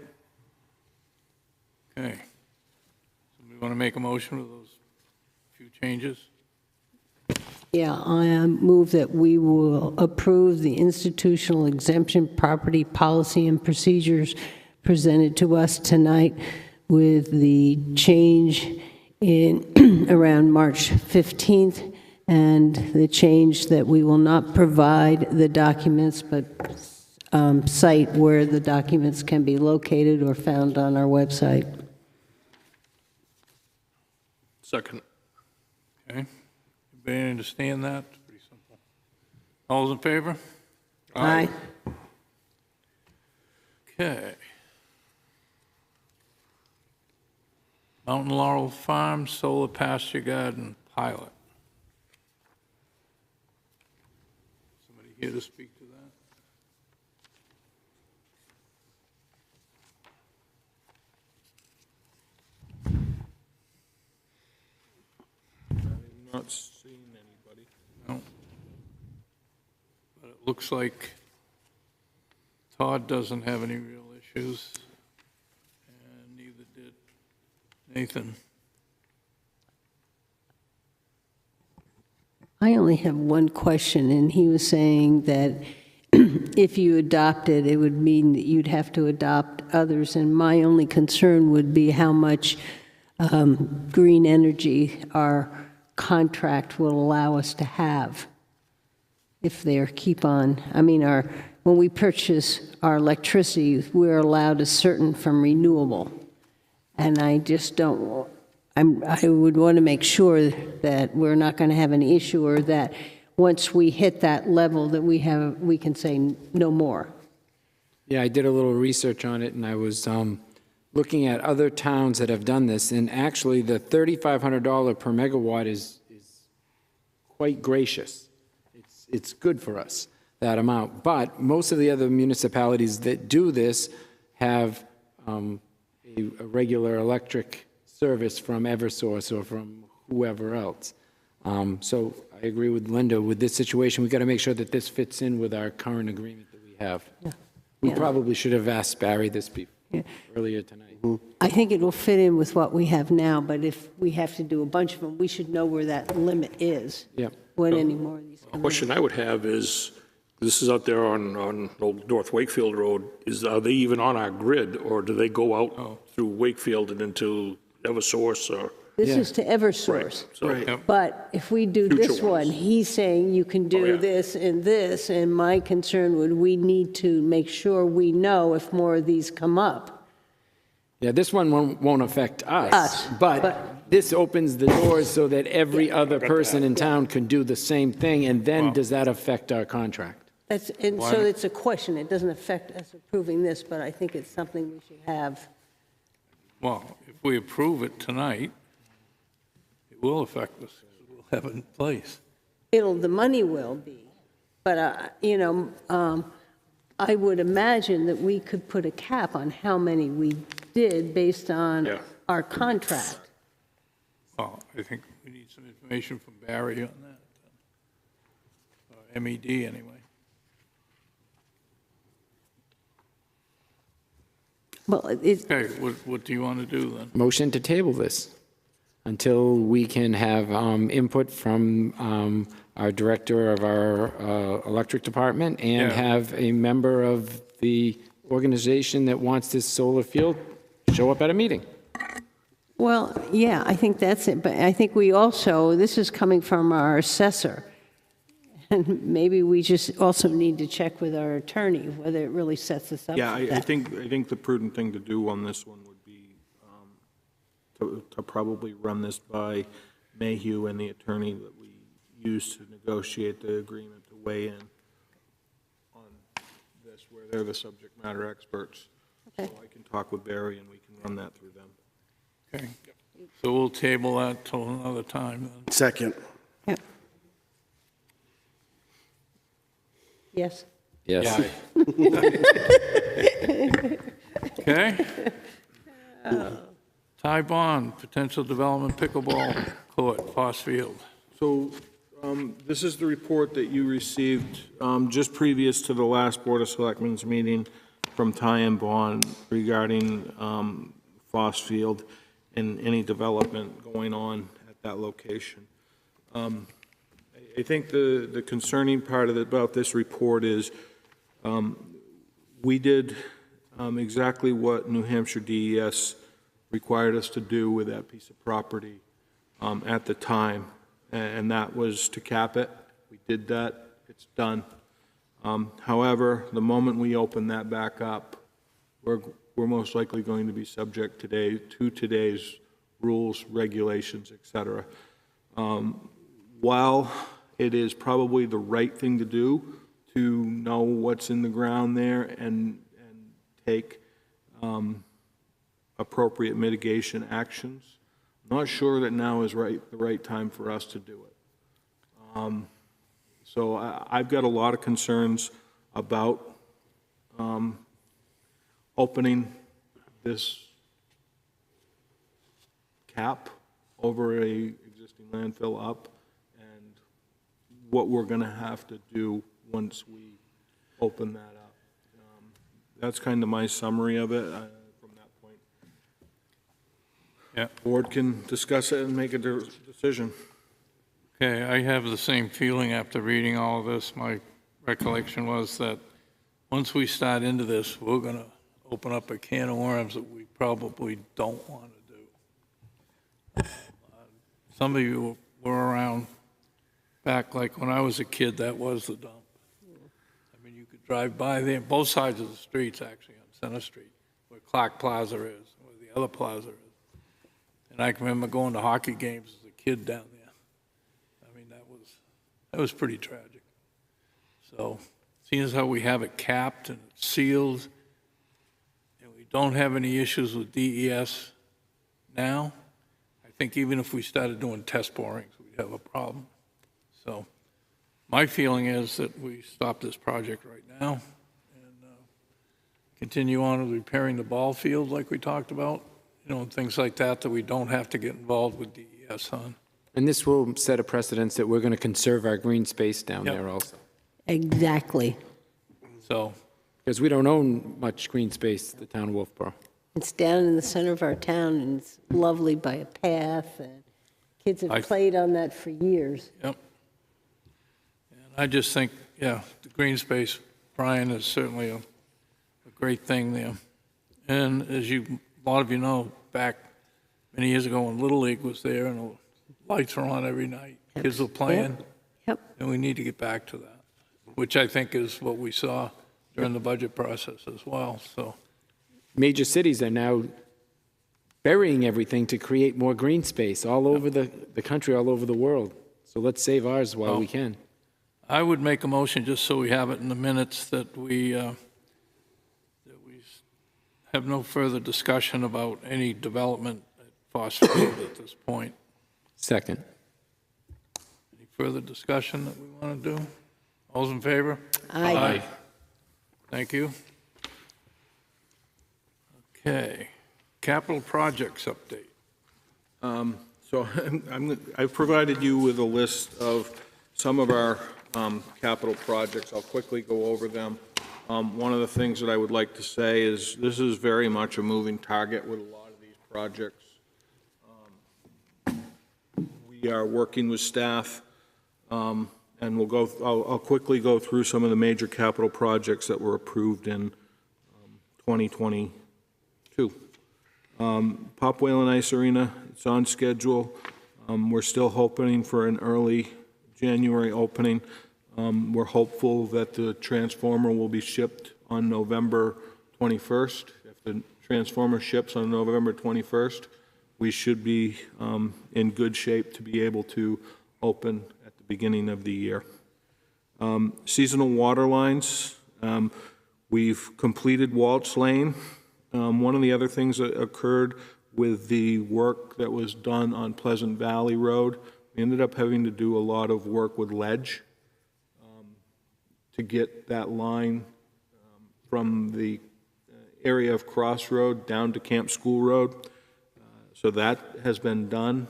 Okay. Somebody want to make a motion with those few changes? Yeah, I move that we will approve the institutional exemption property policy and procedures presented to us tonight with the change in around March 15th and the change that we will not provide the documents but cite where the documents can be located or found on our website. Second. Okay. Everybody understand that? It's pretty simple. All those in favor? Aye. Okay. Mountain Laurel Farm Solar Pasture Garden Pilot. Somebody here to speak to that? I'm not seeing anybody. No. But it looks like Todd doesn't have any real issues, and neither did Nathan. I only have one question, and he was saying that if you adopt it, it would mean that you'd have to adopt others. And my only concern would be how much green energy our contract will allow us to have if they keep on. I mean, when we purchase our electricity, we're allowed a certain from renewable. And I just don't, I would want to make sure that we're not going to have an issue, or that once we hit that level that we can say no more. Yeah, I did a little research on it, and I was looking at other towns that have done this, and actually the $3,500 per megawatt is quite gracious. It's good for us, that amount. But most of the other municipalities that do this have a regular electric service from Eversource or from whoever else. So I agree with Linda. With this situation, we've got to make sure that this fits in with our current agreement that we have. Yeah. We Yeah. probably should have asked Barry this earlier tonight. I think it will fit in with what we have now, but if we have to do a bunch of them, we should know where that limit is. Yeah. When any more of these A come in. question I would have is, this is out there on Old North Wakefield Road, are they even on our grid, or do they go out through Wakefield and into Eversource, or? This Yeah. is to Eversource. So- But if we do Future this one, ones. he's saying you can Oh, do yeah. this, and my concern would, we need to make sure we know if more of these come up. Yeah, this one won't affect us. Us, But this opens the doors so that every other person in town can do the same thing, and then does that affect our contract? And so it's a question, it doesn't affect us approving this, but I think it's something we should have. Well, if we approve it tonight, it will affect us. We'll have it in place. The money will be, but, I would imagine that we could put a cap on how many we did based on Yeah. our contract. Well, I think we need some information from Barry on that. Or MED, anyway. Well, it's, Okay, what do you want to do then? Motion to table this until we can have input from our director of our electric department and Yeah. have a member of the organization that wants this solar field show up at a meeting. well, yeah, I think that's it, but I think we also, this is coming from our assessor. And maybe we just also need to check with our attorney whether it really sets us up. Yeah, for I that. think the prudent thing to do on this one would be to probably run this by Mayhew and the attorney that we use to negotiate the agreement to weigh in on this, where they're the subject matter experts. So Okay. I can talk with Barry and we can run that through them. Okay. So we'll table that till another time then. Second. Yeah. Yes? Yes. Okay? Ty Bond, potential development pickleball court, Foss Field. So this is the report that you received just previous to the last Board of Selectmen's meeting from Ty and Bond regarding Foss Field and any development going on at that location. I think the concerning part about this report is we did exactly what New Hampshire DES required us to do with that piece of property at the time, and that was to cap it. We did that. It's done. However, the moment we open that back up, we're most likely going to be subject to today's rules, regulations, et cetera. While it is probably the right thing to do to know what's in the ground there and take appropriate mitigation actions, I'm not sure that now is the right time for us to do it. So I've got a lot of concerns about opening this cap over a existing landfill up and what we're going to have to do once we open that up. That's kind of my summary of it from that point. Yeah. Board can discuss it and make a decision. Okay, I have the same feeling after reading all of this. My recollection was that once we start into this, we're going to open up a can of worms that we probably don't want to do. Some of you were around back like when I was a kid, that was the dump. I mean, you could drive by there, both sides of the streets, actually, on Center Street, where Clark Plaza is, where the other plaza is. And I can remember going to hockey games as a kid down there. I mean, that was pretty tragic. So, seeing as how we have it capped and it's sealed, and we don't have any issues with DES now, I think even if we started doing test borings, we'd have a problem. So, my feeling is that we stop this project right now and continue on with repairing the ball field like we talked about, you know, and things like that we don't have to get involved with DES on. And this will set a precedence that we're going to conserve our green space down Yep. there also. Exactly. So, Because we don't own much green space, the town of Wolfeboro. It's down in the center of our town, and it's lovely by a path, and kids have I- played on that for years. yep. And I just think, yeah, the green space, Brian, is certainly a great thing there. And as a lot of you know, back many years ago when Little League was there and the lights were on every night, kids were playing, Yep. and we need to get back to that, which I think is what we saw during the budget process as well, so. Major cities are now burying everything to create more green space all over the country, all over the world. So let's save ours while we can. I would make a motion, just so we have it in the minutes, that we have no further discussion about any development at Foss Field at this point. Second. Any further discussion that we want to do? All's in favor? Aye. Thank you. Okay, capital projects update. So I've provided you with a list of some of our capital projects. I'll quickly go over them. One of the things that I would like to say is this is very much a moving target with a lot of these projects. We are working with staff, and I'll quickly go through some of the major capital projects that were approved in 2022. Pop Whalen Ice Arena, it's on schedule. We're still hoping for an early January opening. We're hopeful that the transformer will be shipped on November 21st. If the transformer ships on November 21st, we should be in good shape to be able to open at the beginning of the year. Seasonal water lines, we've completed Waltz Lane. One of the other things that occurred with the work that was done on Pleasant Valley Road, we ended up having to do a lot of work with ledge to get that line from the area of Crossroad down to Camp School Road. So that has been done.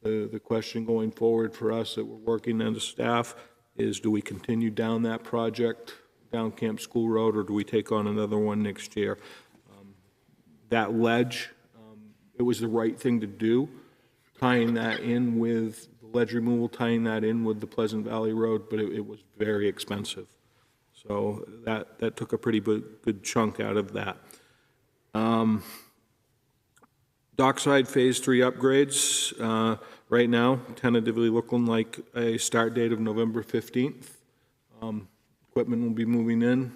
The question going forward for us that we're working as a staff is, do we continue down that project, down Camp School Road, or do we take on another one next year? That ledge, it was the right thing to do, tying that in with the ledge removal, tying that in with the Pleasant Valley Road, but it was very expensive. So that took a pretty good chunk out of that. Dockside Phase 3 upgrades, right now, tentatively looking like a start date of November 15th. Equipment will be moving in.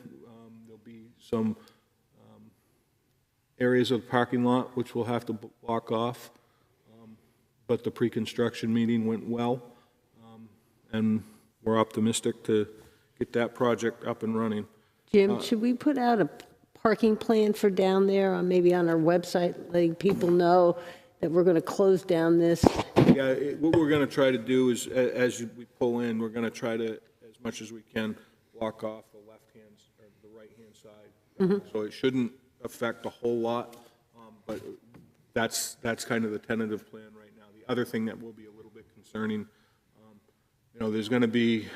There'll be some areas of the parking lot which we'll have to block off, but the pre-construction meeting went well, and we're optimistic to get that project up and running. Jim, should we put out a parking plan for down there, or maybe on our website, letting people know that we're going to close down this? Yeah, what we're going to try to do is, as we pull in, we're going to try to, as much as we can, block off the left-hand or the right-hand side. So it shouldn't affect a whole lot, but that's kind of the tentative plan right now. The other thing that will be a little bit concerning, there's going to be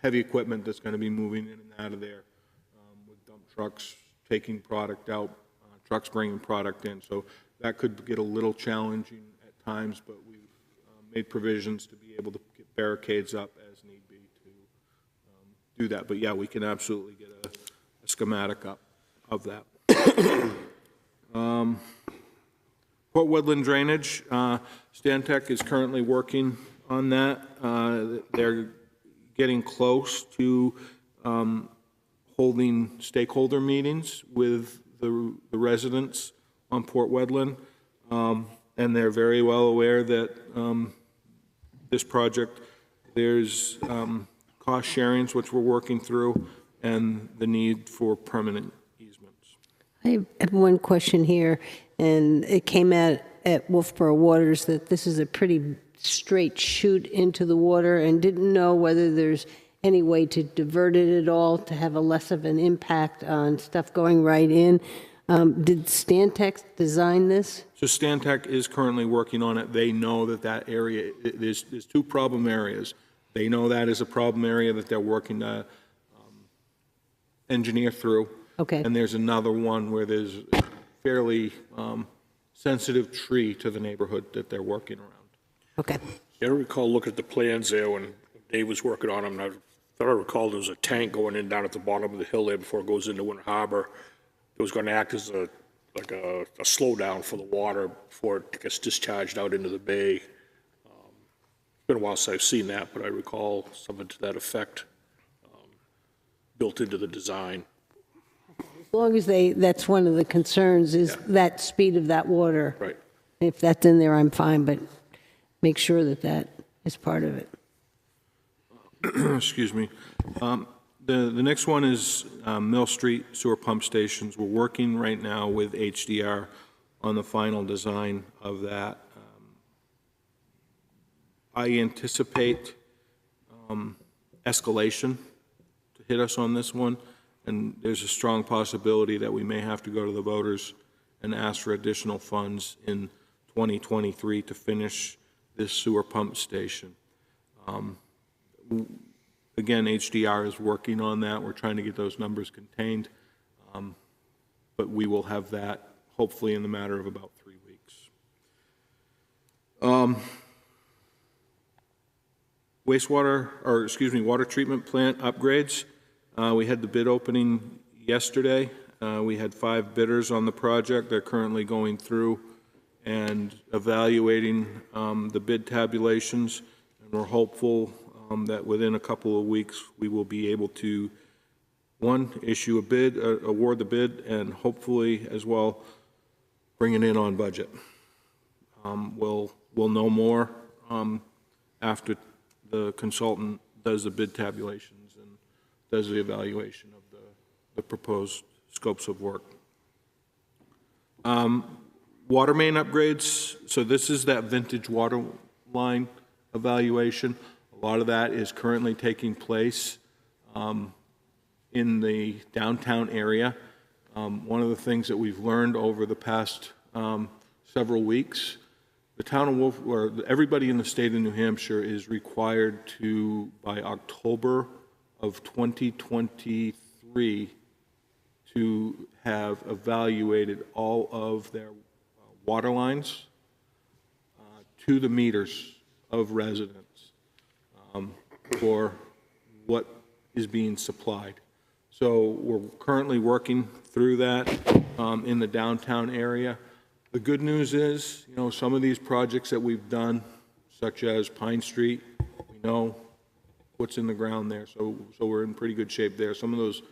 heavy equipment that's going to be moving in and out of there, with dump trucks taking product out, trucks bringing product in. So that could get a little challenging at times, but we've made provisions to be able to get barricades up as need be do that. But yeah, we can absolutely get a schematic up of that. Port Woodland drainage, Stantec is currently working on that. They're getting close to holding stakeholder meetings with the residents on Port Woodland, and they're very well aware that this project, there's cost sharings, which we're working through, and the need for permanent easements. I have one question here, and it came out at Wolfeboro Waters that this is a pretty straight chute into the water, and didn't know whether there's any way to divert it at all to have a less of an impact on stuff going right in. Did Stantec design this? So Stantec is currently working on it. They know that area, there's two problem areas. They know that is a problem area that they're working to engineer through. Okay. And there's another one where there's a fairly sensitive tree to the neighborhood that they're working around. Okay. I recall looking at the plans there when Dave was working on them, and I thought I recalled there was a tank going in down at the bottom of the hill there before it goes into Winter Harbor. It was going to act as a slowdown for the water before it gets discharged out into the bay. It's been a while since I've seen that, but I recall something to that effect built into the design. As long as that's one of the concerns, is that speed of that water. Right. If that's in there, I'm fine, but make sure that is part of it. Excuse me. The next one is Mill Street Sewer Pump Stations. We're working right now with HDR on the final design of that. I anticipate escalation to hit us on this one, and there's a strong possibility that we may have to go to the voters and ask for additional funds in 2023 to finish this sewer pump station. Again, HDR is working on that. We're trying to get those numbers contained, but we will have that hopefully in the matter of about 3 weeks. Water treatment plant upgrades. We had the bid opening yesterday. We had 5 bidders on the project. They're currently going through and evaluating the bid tabulations, and we're hopeful that within a couple of weeks we will be able to, one, issue a bid, award the bid, and hopefully as well bring it in on budget. We'll know more after the consultant does the bid tabulations and does the evaluation of the proposed scopes of work. Water main upgrades. So this is that vintage water line evaluation. A lot of that is currently taking place in the downtown area. One of the things that we've learned over the past several weeks, the town of everybody in the state of New Hampshire is required to, by October of 2023, to have evaluated all of their water lines to the meters of residents for what is being supplied. So we're currently working through that in the downtown area. The good news is, some of these projects that we've done, such as Pine Street, we know what's in the ground there, so we're in pretty good shape there. Some of those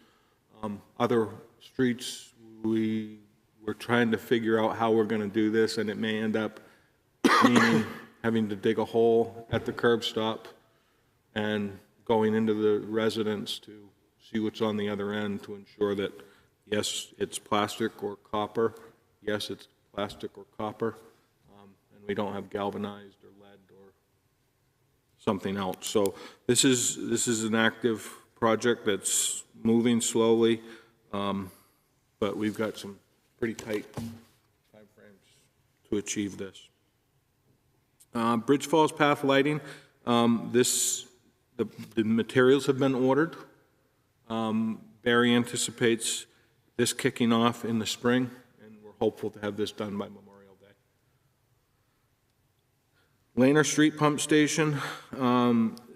other streets, we're trying to figure out how we're going to do this, and it may end up meaning having to dig a hole at the curb stop and going into the residence to see what's on the other end to ensure that, yes, it's plastic or copper, yes, it's plastic or copper, and we don't have galvanized or lead or something else. So this is an active project that's moving slowly, but we've got some pretty tight time frames to achieve this. Bridge Falls Path lighting, the materials have been ordered. Barry anticipates this kicking off in the spring, and we're hopeful to have this done by Memorial Day. Laner Street Pump Station,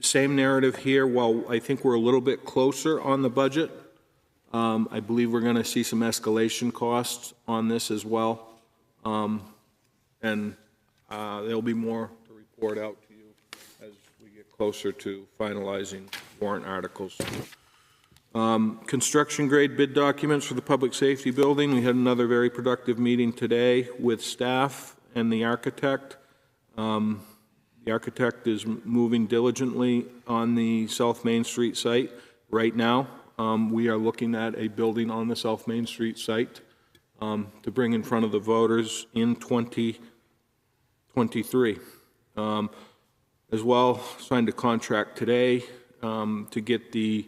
Same narrative here. While I think we're a little bit closer on the budget, I believe we're going to see some escalation costs on this as well. And there'll be more to report out to you as we get closer to finalizing warrant articles. Construction grade bid documents for the public safety building. We had another very productive meeting today with staff and the architect. The architect is moving diligently on the South Main Street site right now. We are looking at a building on the South Main Street site to bring in front of the voters in 2023. As well, signed a contract today to get the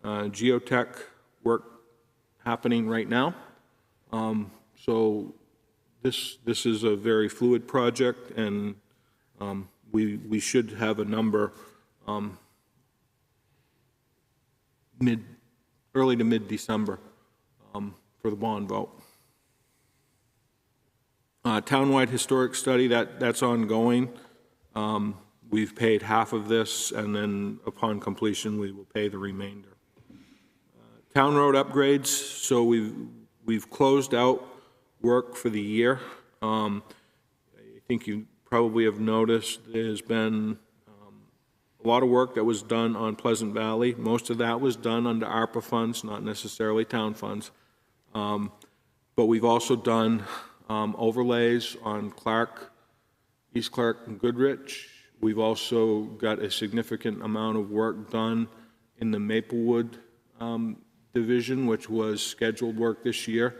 geotech work happening right now. So this is a very fluid project, and we should have a number early to mid-December for the bond vote. Townwide historic study, that's ongoing. We've paid half of this, and then upon completion, we will pay the remainder. Town road upgrades, so we've closed out work for the year. I think you probably have noticed there's been a lot of work that was done on Pleasant Valley. Most of that was done under ARPA funds, not necessarily town funds. But we've also done overlays on Clark, East Clark and Goodrich. We've also got a significant amount of work done in the Maplewood division, which was scheduled work this year.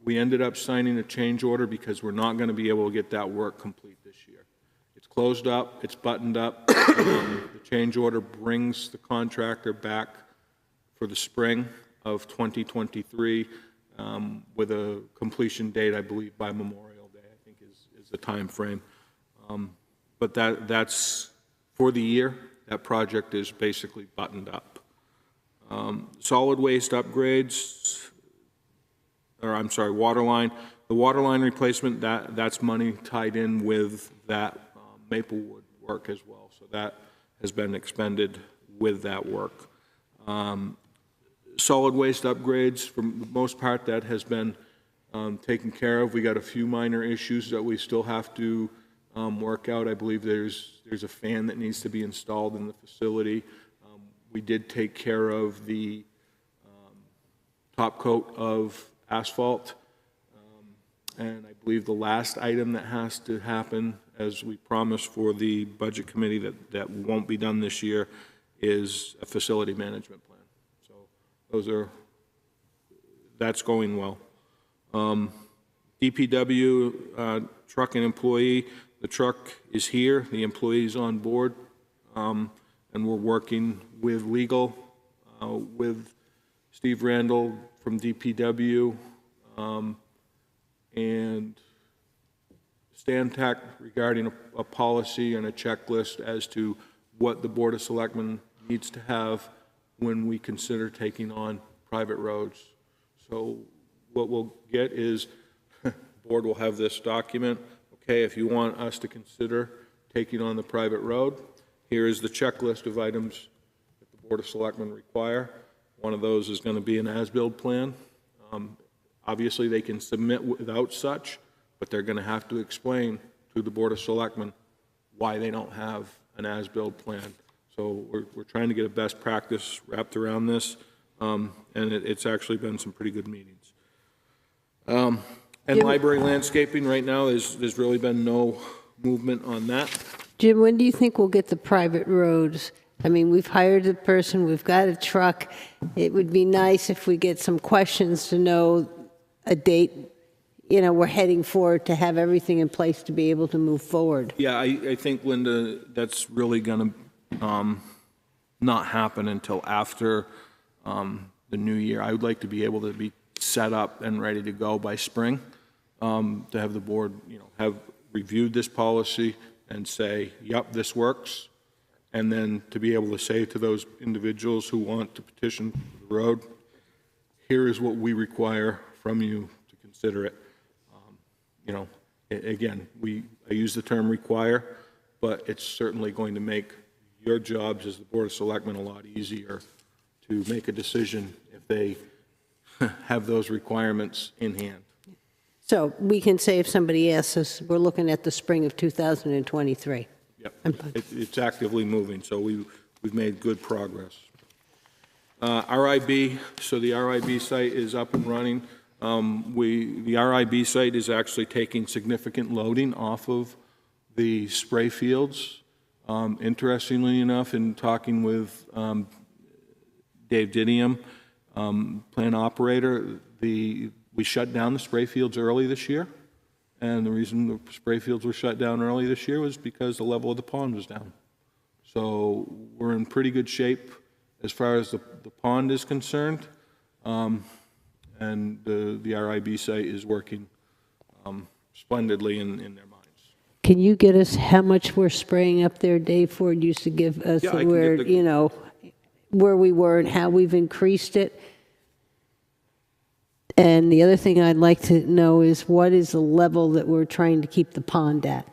We ended up signing a change order because we're not going to be able to get that work complete this year. It's closed up, it's buttoned up. The change order brings the contractor back for the spring of 2023 with a completion date, I believe, by Memorial Day, I think is the time frame. But that's for the year. That project is basically buttoned up. Solid waste upgrades, or I'm sorry, water line. The water line replacement, that's money tied in with that Maplewood work as well. So that has been expended with that work. Solid waste upgrades, for the most part, that has been taken care of. We got a few minor issues that we still have to work out. I believe there's a fan that needs to be installed in the facility. We did take care of the top coat of asphalt. And I believe the last item that has to happen, as we promised for the budget committee that won't be done this year, is a facility management plan. So that's going well. DPW truck and employee, the truck is here, the employee is on board, and we're working with legal, with Steve Randall from DPW, and Stantec regarding a policy and a checklist as to what the Board of Selectmen needs to have when we consider taking on private roads. So what we'll get is, the board will have this document. Okay, if you want us to consider taking on the private road, here is the checklist of items that the Board of Selectmen require. One of those is going to be an as-built plan. Obviously, they can submit without such, but they're going to have to explain to the Board of Selectmen why they don't have an as-built plan. So we're trying to get a best practice wrapped around this, and it's actually been some pretty good meetings. And library landscaping right now, there's really been no movement on that. Jim, when do you think we'll get the private roads? I mean, we've hired a person, we've got a truck. It would be nice if we get some questions to know a date, we're heading for, to have everything in place to be able to move forward. Yeah, I think, Linda, that's really going to not happen until after the new year. I would like to be able to be set up and ready to go by spring, to have the board, have reviewed this policy and say, yep, this works. And then to be able to say to those individuals who want to petition the road, here is what we require from you to consider it. Again, I use the term require, but it's certainly going to make your jobs as the Board of Selectmen a lot easier to make a decision if they have those requirements in hand. So we can say if somebody asks us, we're looking at the spring of 2023. Yep. It's actively moving, so we've made good progress. RIB, so the RIB site is up and running. The RIB site is actually taking significant loading off of the spray fields. Interestingly enough, in talking with Dave Didium, plant operator, we shut down the spray fields early this year, and the reason the spray fields were shut down early this year was because the level of the pond was down. So we're in pretty good shape as far as the pond is concerned, and the RIB site is working splendidly in their minds. Can you get us how much we're spraying up there? Dave Ford used to give us Yeah, I can where, get the- you know, where we were and how we've increased it. And the other thing I'd like to know is what is the level that we're trying to keep the pond at?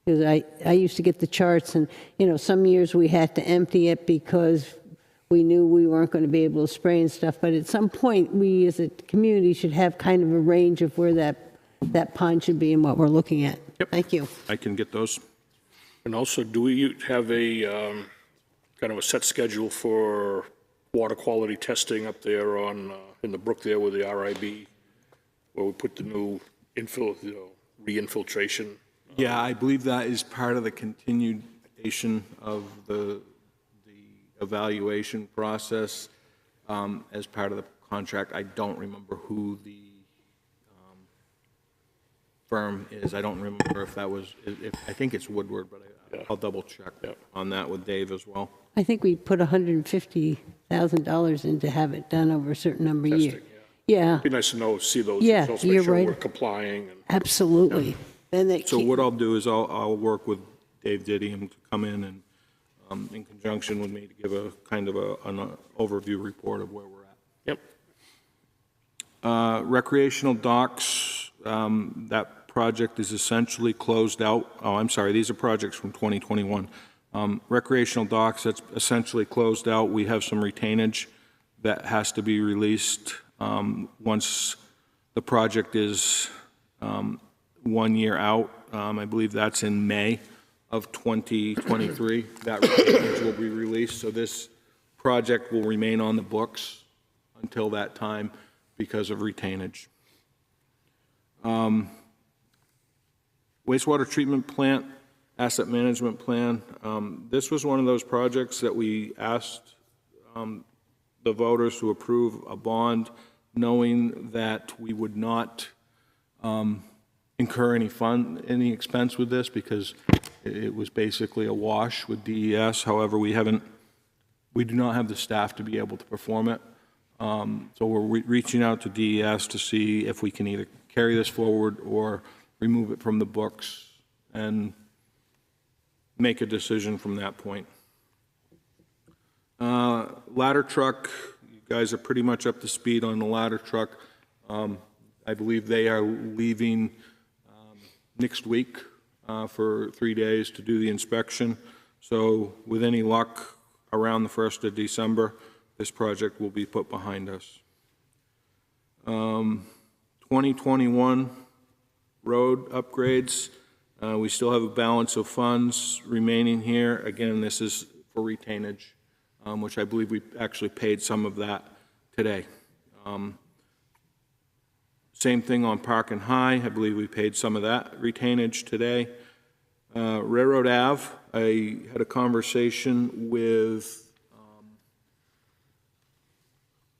Because I used to get the charts and, you know, some years we had to empty it because we knew we weren't going to be able to spray and stuff. But at some point, we as a community should have kind of a range of where that pond should be and what we're looking at. Yep. Thank you. I can get those. And also, do we have a kind of a set schedule for water quality testing up there on, in the brook there with the RIB, where we put the new re-infiltration? Yeah, I believe that is part of the continuation of the evaluation process as part of the contract. I don't remember who the firm is. I don't remember if that was, I think it's Woodward, but I'll double check on that with Dave as well. I think we put $150,000 in to have it done over a certain number of years. Testing, Yeah, Be nice to know, see those Yeah, results, you're make sure right. we're complying. And absolutely. Then they So keep- what I'll do is I'll work with Dave Didium to come in and in conjunction with me to give a kind of an overview report of where we're at. Yep. Recreational docks, that project is essentially closed out. Oh, I'm sorry, these are projects from 2021. Recreational docks, that's essentially closed out. We have some retainage that has to be released once the project is 1 year out. I believe that's in May of 2023. That retainage will be released, so this project will remain on the books until that time because of retainage. Wastewater treatment plant, asset management plan. This was one of those projects that we asked the voters to approve a bond, knowing that we would not incur any expense with this because it was basically a wash with DES. However, we do not have the staff to be able to perform it. So we're reaching out to DES to see if we can either carry this forward or remove it from the books and make a decision from that point. Ladder truck, you guys are pretty much up to speed on the ladder truck. I believe they are leaving next week for 3 days to do the inspection. So with any luck, around the 1st of December, this project will be put behind us. 2021 road upgrades. We still have a balance of funds remaining here. Again, this is for retainage, which I believe we actually paid some of that today. Same thing on Park and High. I believe we paid some of that retainage today. Railroad Ave, I had a conversation with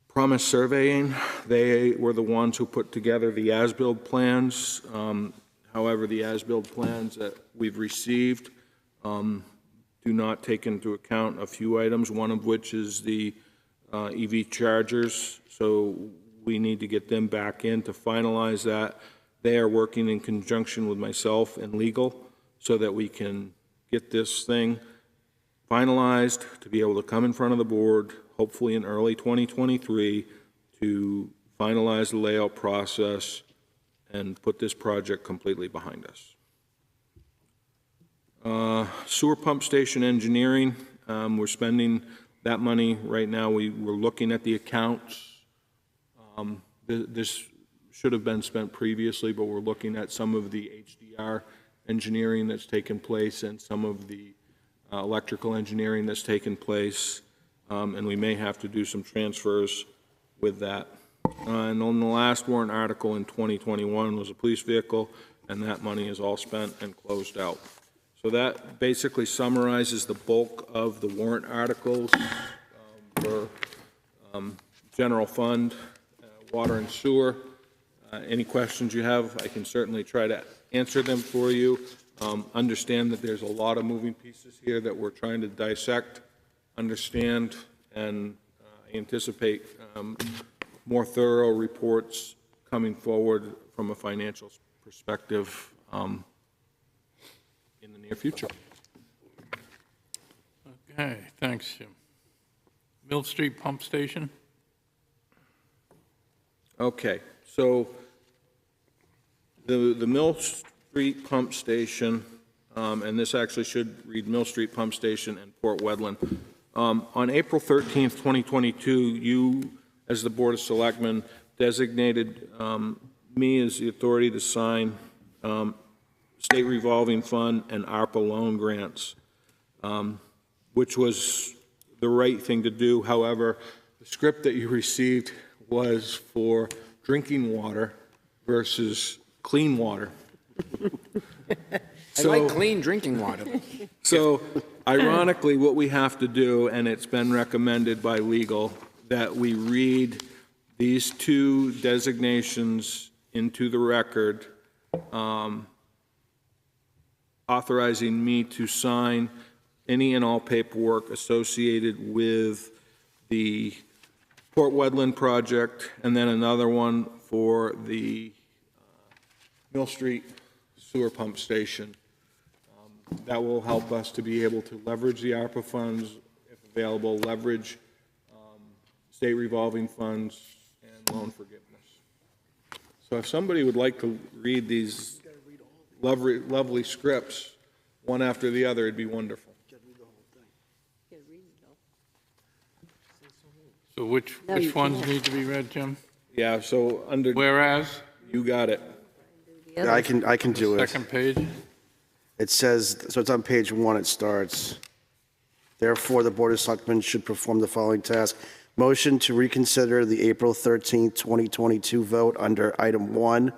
Promise Surveying. They were the ones who put together the as-built plans. However, the as-built plans that we've received do not take into account a few items, one of which is the EV chargers. So we need to get them back in to finalize that. They are working in conjunction with myself and legal so that we can get this thing finalized to be able to come in front of the board, hopefully in early 2023, to finalize the layout process and put this project completely behind us. Sewer pump station engineering, we're spending that money right now. We're looking at the accounts. This should have been spent previously, but we're looking at some of the HDR engineering that's taken place and some of the electrical engineering that's taken place, and we may have to do some transfers with that. And on the last warrant article in 2021 was a police vehicle, and that money is all spent and closed out. So that basically summarizes the bulk of the warrant articles for general fund, water and sewer. Any questions you have, I can certainly try to answer them for you. Understand that there's a lot of moving pieces here that we're trying to dissect, understand, and anticipate more thorough reports coming forward from a financial perspective in the near future. Okay, thanks, Jim. Mill Street Pump Station? Okay, so the Mill Street Pump Station, and this actually should read Mill Street Pump Station and Port Wedland. On April 13th, 2022, you, as the Board of Selectmen, designated me as the authority to sign state revolving fund and ARPA loan grants, which was the right thing to do. However, the script that you received was for drinking water versus clean water. I like clean drinking water. So ironically, what we have to do, and it's been recommended by legal, that we read these two designations into the record, authorizing me to sign any and all paperwork associated with the Port Wedland project, and then another one for the Mill Street sewer pump station. That will help us to be able to leverage the ARPA funds, if available, leverage state revolving funds and loan forgiveness. So if somebody would like to read these lovely scripts, one after the other, it'd be wonderful. So which ones need to be read, Jim? Yeah, so under... Whereas? You got it. Yeah, I can do it. Second page? It says, so it's on page 1, it starts. Therefore, the Board of Selectmen should perform the following task. Motion to reconsider the April 13th, 2022 vote under item 1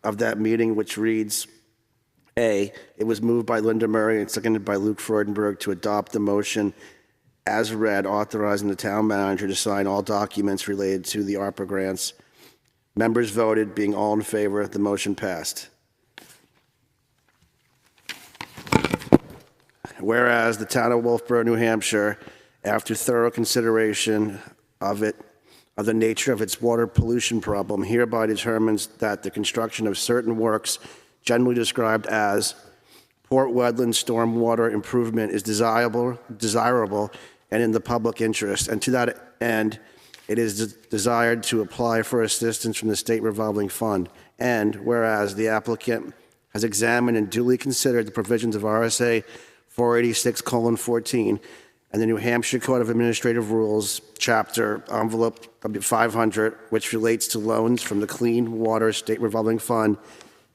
of that meeting, which reads, A, it was moved by Linda Murray and seconded by Luke Freudenberg to adopt the motion as read, authorizing the town manager to sign all documents related to the ARPA grants. Members voted, being all in favor, the motion passed. Whereas the town of Wolfeboro, New Hampshire, after thorough consideration of the nature of its water pollution problem, hereby determines that the construction of certain works generally described as Port Wedland stormwater improvement is desirable and in the public interest, and to that end, it is desired to apply for assistance from the state revolving fund. And whereas the applicant has examined and duly considered the provisions of RSA 486:14 and the New Hampshire Code of Administrative Rules, Chapter Envelope 500, which relates to loans from the Clean Water State Revolving Fund,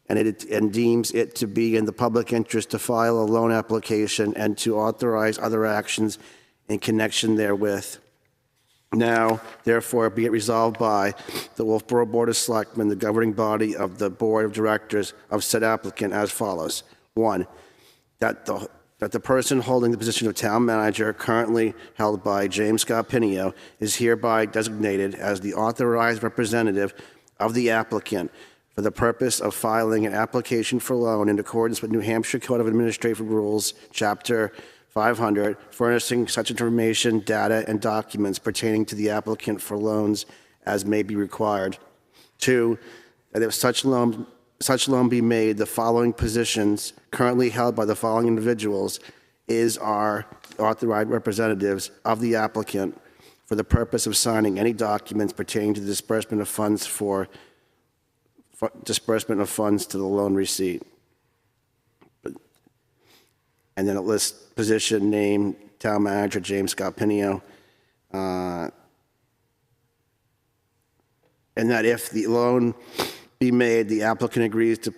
and deems it to be in the public interest to file a loan application and to authorize other actions in connection therewith. Now, therefore, be it resolved by the Wolfeboro Board of Selectmen, the governing body of the Board of Directors of said applicant, as follows. 1, that the person holding the position of town manager, currently held by James Scott Pinio, is hereby designated as the authorized representative of the applicant for the purpose of filing an application for loan in accordance with New Hampshire Code of Administrative Rules, Chapter 500, furnishing such information, data, and documents pertaining to the applicant for loans as may be required. 2, that if such loan be made, the following positions currently held by the following individuals are authorized representatives of the applicant for the purpose of signing any documents pertaining to the disbursement of funds to the loan receipt. And then it lists position, name, town manager, James Scott Pinio. And that if the loan be made, the applicant agrees to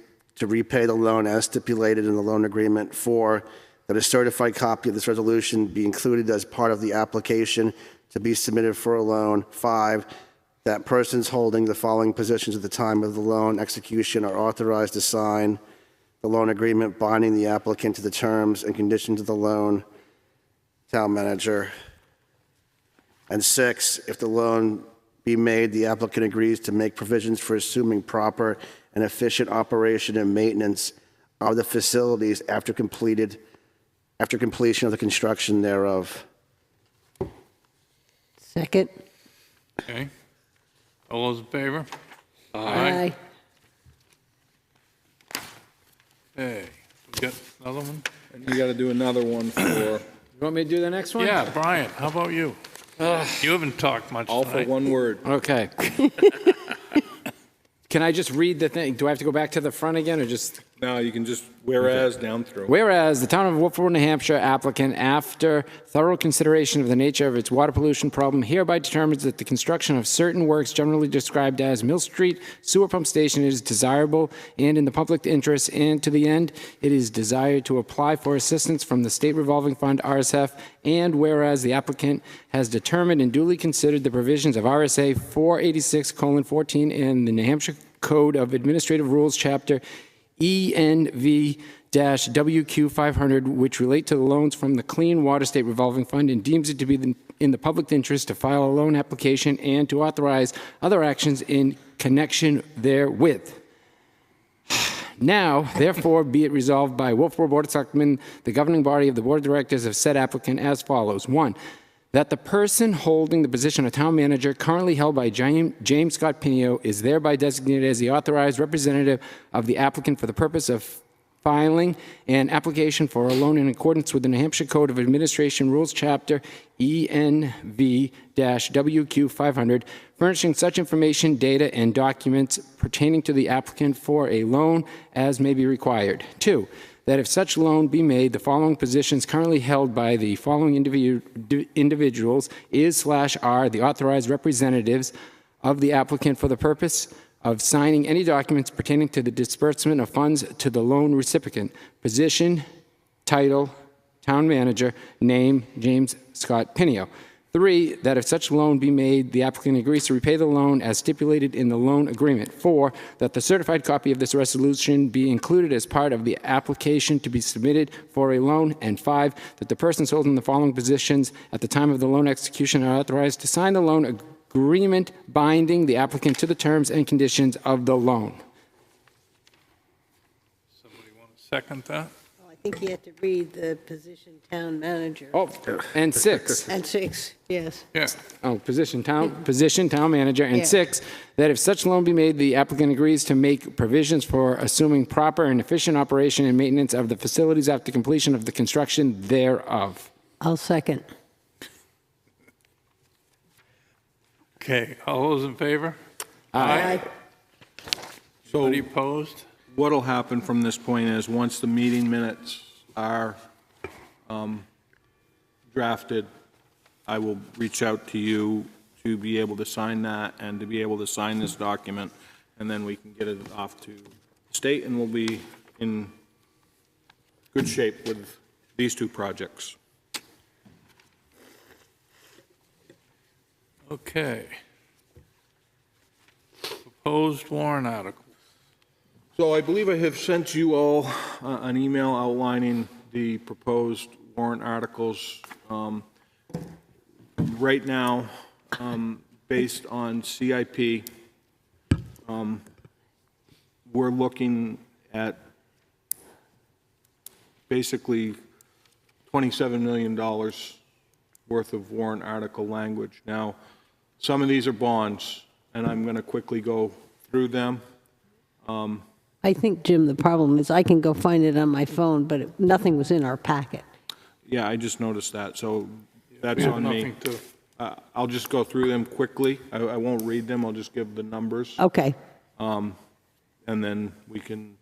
repay the loan as stipulated in the loan agreement. 4, that a certified copy of this resolution be included as part of the application to be submitted for a loan. 5, that persons holding the following positions at the time of the loan execution are authorized to sign the loan agreement binding the applicant to the terms and conditions of the loan, town manager. And 6, if the loan be made, the applicant agrees to make provisions for assuming proper and efficient operation and maintenance of the facilities after completion of the construction thereof. Second. Okay. All those in favor? Aye. Okay, we got another one? And you got to do another one for, You want me to do the next one? Yeah, Brian, how about you? You haven't talked much all for tonight. one word. Okay. Can I just read the thing? Do I have to go back to the front again or just? Now you can just whereas down through. Whereas the town of Wolfeboro, New Hampshire applicant, after thorough consideration of the nature of its water pollution problem, hereby determines that the construction of certain works generally described as Mill Street Sewer Pump Station is desirable and in the public interest, and to the end it is desired to apply for assistance from the State Revolving Fund, RSF, and whereas the applicant has determined and duly considered the provisions of RSA 486:14 and the New Hampshire Code of Administrative Rules, Chapter ENV-WQ 500, which relate to the loans from the Clean Water State Revolving Fund, and deems it to be in the public interest to file a loan application and to authorize other actions in connection therewith. Now, therefore, be it resolved by Wolfeboro Board of Selectmen, the governing body of the Board of Directors of said applicant as follows. 1, that the person holding the position of town manager currently held by James Scott Pinio is thereby designated as the authorized representative of the applicant for the purpose of filing an application for a loan in accordance with the New Hampshire Code of Administration Rules, Chapter ENV-WQ 500, furnishing such information, data, and documents pertaining to the applicant for a loan as may be required. 2, that if such loan be made, the following positions currently held by the following individuals is/are the authorized representatives of the applicant for the purpose of signing any documents pertaining to the disbursement of funds to the loan recipient. Position, title, town manager, name, James Scott Pinio. 3, that if such loan be made, the applicant agrees to repay the loan as stipulated in the loan agreement. 4, that the certified copy of this resolution be included as part of the application to be submitted for a loan. And 5, that the persons holding the following positions at the time of the loan execution are authorized to sign the loan agreement binding the applicant to the terms and conditions of the loan. Somebody want to second that? Oh, I think you have to read the position town manager. Oh, and 6. And 6, yes. Yeah. Oh, position, town manager. And Yeah. 6, that if such loan be made, the applicant agrees to make provisions for assuming proper and efficient operation and maintenance of the facilities after completion of the construction thereof. I'll second. Okay, all those in favor? Aye. So Any opposed? what'll happen from this point is, once the meeting minutes are drafted, I will reach out to you to be able to sign that and to be able to sign this document, and then we can get it off to the state, and we'll be in good shape with these 2 projects. Okay. Proposed warrant article. So I believe I have sent you all an email outlining the proposed warrant articles. Right now, based on CIP, we're looking at basically $27 million worth of warrant article language. Now, some of these are bonds, and I'm going to quickly go through them. I think, Jim, the problem is I can go find it on my phone, but nothing was in our packet. Yeah, I just noticed that, so that's on me. Nothing to, I'll just go through them quickly. I won't read them, I'll just give the numbers, Okay. and then we can,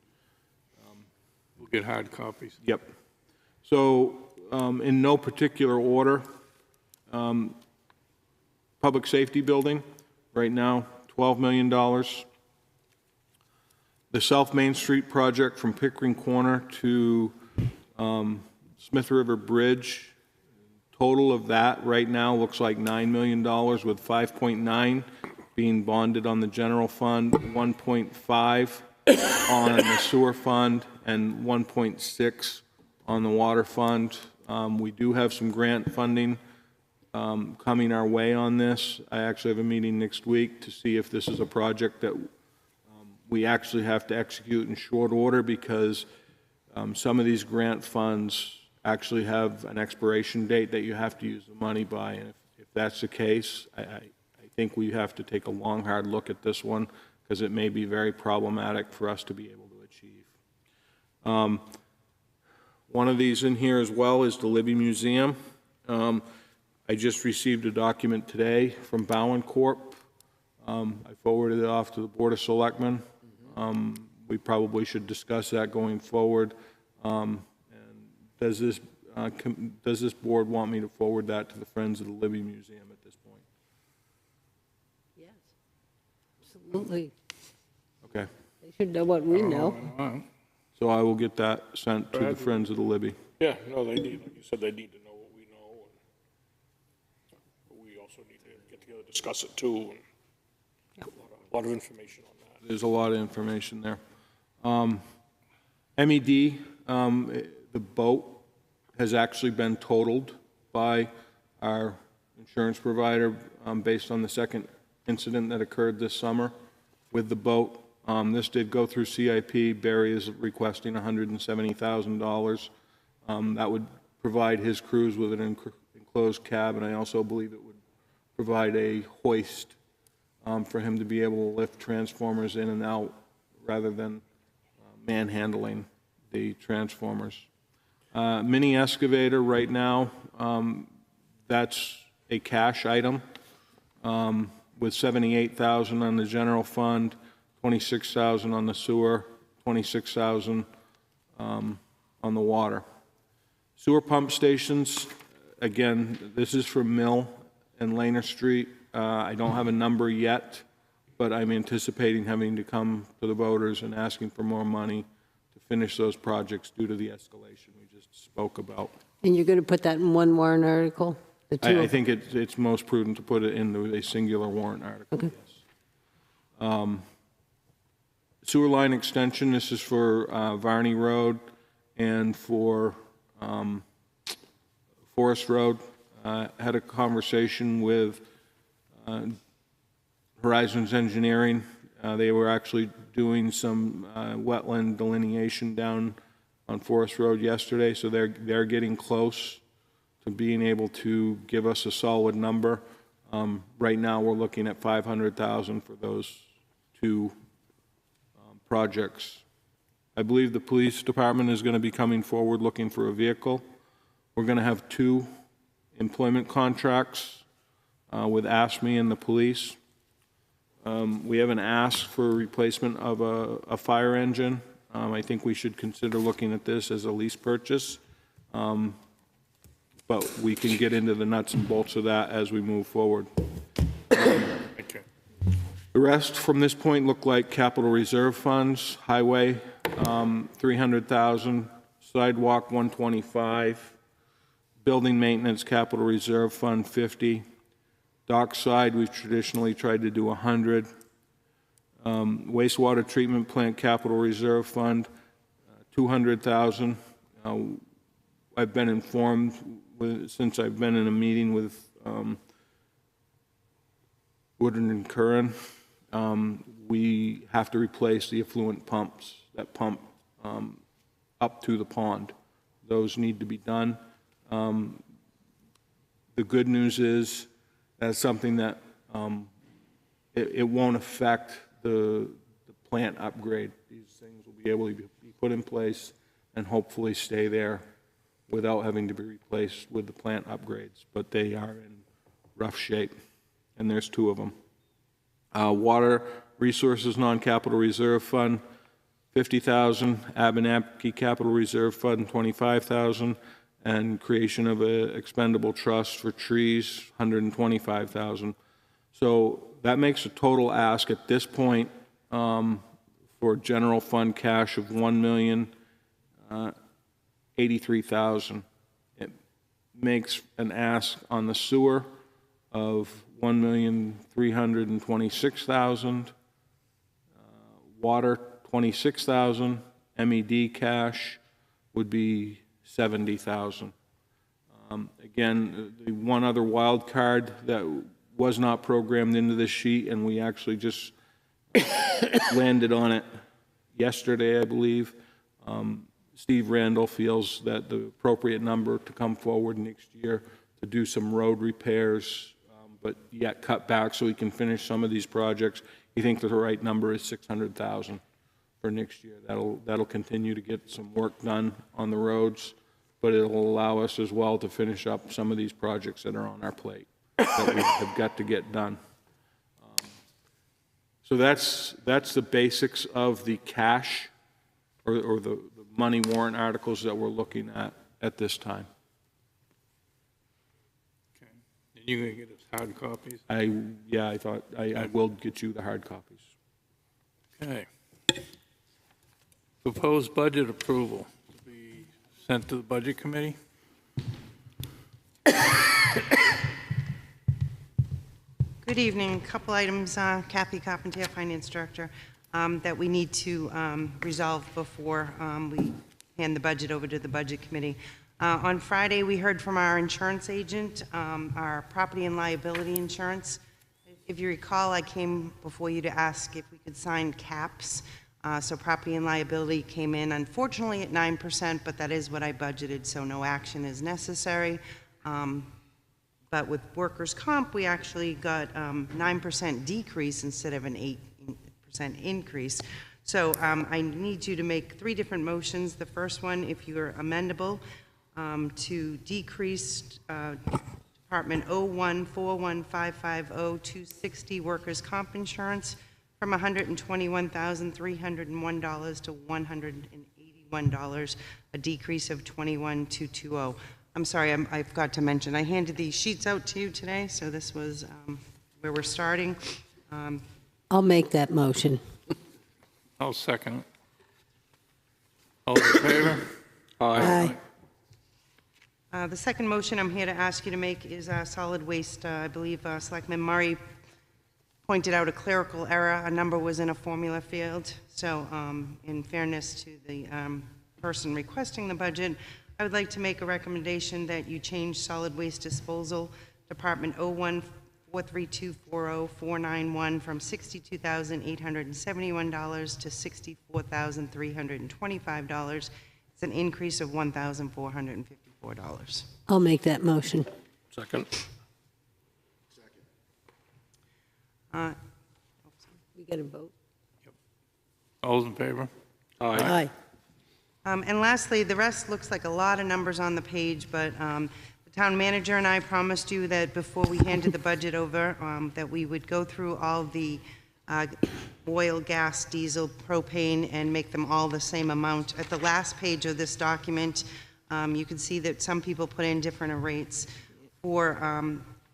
we'll get hard copies. yep. So, in no particular order, public safety building, right now, $12 million. The South Main Street project from Pickering Corner to Smith River Bridge, total of that right now looks like $9 million, with 5.9 being bonded on the general fund, 1.5 on the sewer fund, and 1.6 on the water fund. We do have some grant funding coming our way on this. I actually have a meeting next week to see if this is a project that we actually have to execute in short order, because some of these grant funds actually have an expiration date that you have to use the money by. And if that's the case, I think we have to take a long, hard look at this one, because it may be very problematic for us to be able to achieve. One of these in here as well is the Libby Museum. I just received a document today from Bowen Corp. I forwarded it off to the Board of Selectmen. We probably should discuss that going forward. And does this board want me to forward that to the Friends of the Libby Museum at this point? Yes, absolutely. Okay. They should know what we know. So I will get that sent to the Friends of the Libby. Yeah, no, they need, like you said, they need to know what we know. And we also need to get together, discuss it too. And a lot of information on that. There's a lot of information there. MED, the boat has actually been totaled by our insurance provider based on the second incident that occurred this summer with the boat. This did go through CIP. Barry is requesting $170,000. That would provide his crews with an enclosed cab, and I also believe it would provide a hoist for him to be able to lift transformers in and out rather than manhandling the transformers. Mini excavator right now, that's a cash item with $78,000 on the general fund, $26,000 on the sewer, $26,000 on the water. Sewer pump stations, again, this is for Mill and Laner Street. I don't have a number yet, but I'm anticipating having to come to the voters and asking for more money to finish those projects due to the escalation we just spoke about. And you're going to put that in one warrant article? I think it's most prudent to put it into a singular warrant article. Okay. Yes. Sewer line extension, this is for Varney Road and for Forest Road. Had a conversation with Horizons Engineering. They were actually doing some wetland delineation down on Forest Road yesterday, so they're getting close to being able to give us a solid number. Right now, we're looking at $500,000 for those two projects. I believe the police department is going to be coming forward looking for a vehicle. We're going to have 2 employment contracts with ASME and the police. We haven't asked for replacement of a fire engine. I think we should consider looking at this as a lease purchase. But we can get into the nuts and bolts of that as we move forward. Okay. The rest from this point look like capital reserve funds, highway, 300,000, sidewalk, 125, building maintenance, capital reserve fund, 50. Dockside, we've traditionally tried to do 100. Wastewater treatment plant, capital reserve fund, 200,000. I've been informed since I've been in a meeting with Woodard and Curran, we have to replace the effluent pumps that pump up to the pond. Those need to be done. The good news is that's something that it won't affect the plant upgrade. These things will be able to be put in place and hopefully stay there without having to be replaced with the plant upgrades, but they are in rough shape, and there's 2 of them. Water Resources Non-Capital Reserve Fund, $50,000. Abenaki Capital Reserve Fund, $25,000. and creation of a expendable trust for trees, $125,000. So that makes a total ask at this point for general fund cash of $1,083,000. It makes an ask on the sewer of $1,326,000, water $26,000, MED cash would be $70,000. Again, the one other wild card that was not programmed into this sheet, and we actually just landed on it yesterday, I believe. Steve Randall feels that the appropriate number to come forward next year to do some road repairs, but yet cut back so we can finish some of these projects. He thinks that the right number is $600,000 for next year. That'll continue to get some work done on the roads, but it'll allow us as well to finish up some of these projects that are on our plate that we have got to get done. So that's the basics of the cash or the money warrant articles that we're looking at this time. Okay. And you're going to get us hard copies? I thought I will get you the hard copies. Okay. Proposed budget approval to be sent to the Budget Committee. Good evening. A couple items, Kathy Carpentier, Finance Director, that we need to resolve before we hand the budget over to the Budget Committee. On Friday, we heard from our insurance agent, our property and liability insurance. If you recall, I came before you to ask if we could sign caps. So property and liability came in, unfortunately, at 9%, but that is what I budgeted, so no action is necessary. But with workers' comp, we actually got 9% decrease instead of an 8% increase. So I need you to make 3 different motions. The first one, if you're amendable, to decrease Department 0141550260 workers' comp insurance from $121,301 to $181, a decrease of $21,220. I'm sorry, I forgot to mention, I handed these sheets out to you today, so this was where we're starting. I'll make that motion. I'll second it. All in favor? Aye. The second motion I'm here to ask you to make is solid waste. I believe Selectman Murray pointed out a clerical error. A number was in a formula field. So in fairness to the person requesting the budget, I would like to make a recommendation that you change solid waste disposal Department 0143240491 from $62,871 to $64,325. It's an increase of $1,454. I'll make that motion. Second. We got a vote? All in favor? Aye. And lastly, the rest looks like a lot of numbers on the page, but the town manager and I promised you that before we handed the budget over, that we would go through all the oil, gas, diesel, propane, and make them all the same amount. At the last page of this document, you can see that some people put in different rates. For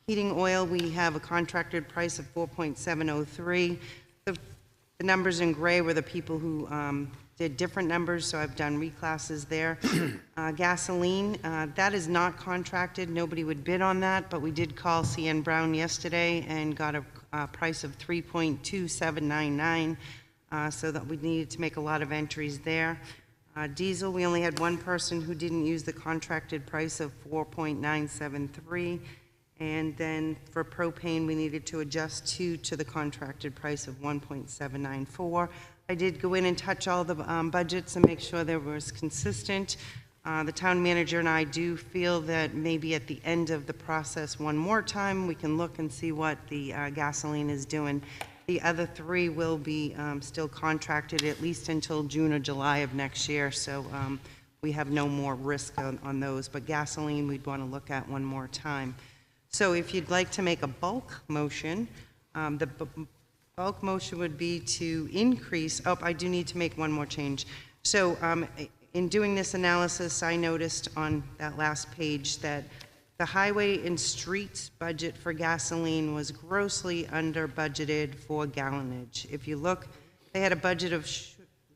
heating oil, we have a contracted price of $4.703. The numbers in gray were the people who did different numbers, so I've done reclasses there. Gasoline, that is not contracted. Nobody would bid on that, but we did call CN Brown yesterday and got a price of $3.2799, so that we needed to make a lot of entries there. Diesel, we only had one person who didn't use the contracted price of $4.973. And then for propane, we needed to adjust to the contracted price of $1.794. I did go in and touch all the budgets and make sure there was consistent. The town manager and I do feel that maybe at the end of the process one more time, we can look and see what the gasoline is doing. The other 3 will be still contracted at least until June or July of next year, so we have no more risk on those. But gasoline, we'd want to look at one more time. So if you'd like to make a bulk motion, the bulk motion would be to increase, I do need to make one more change. So In doing this analysis, I noticed on that last page that the highway and streets budget for gasoline was grossly under budgeted for gallonage. If you look, they had a budget of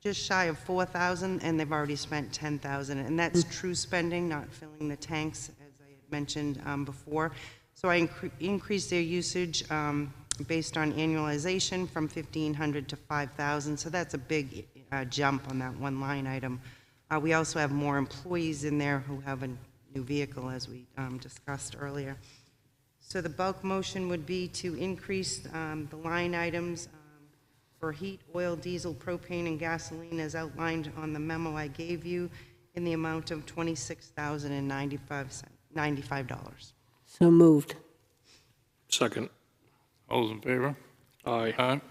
just shy of 4,000, and they've already spent 10,000, and that's true spending, not filling the tanks, as I had mentioned before. So I increased their usage based on annualization from 1,500 to 5,000, so that's a big jump on that one line item. We also have more employees in there who have a new vehicle, as we discussed earlier. So the bulk motion would be to increase the line items for heat, oil, diesel, propane, and gasoline as outlined on the memo I gave you in the amount of $26,095. So moved. Second. All those in favor? Aye. Aye.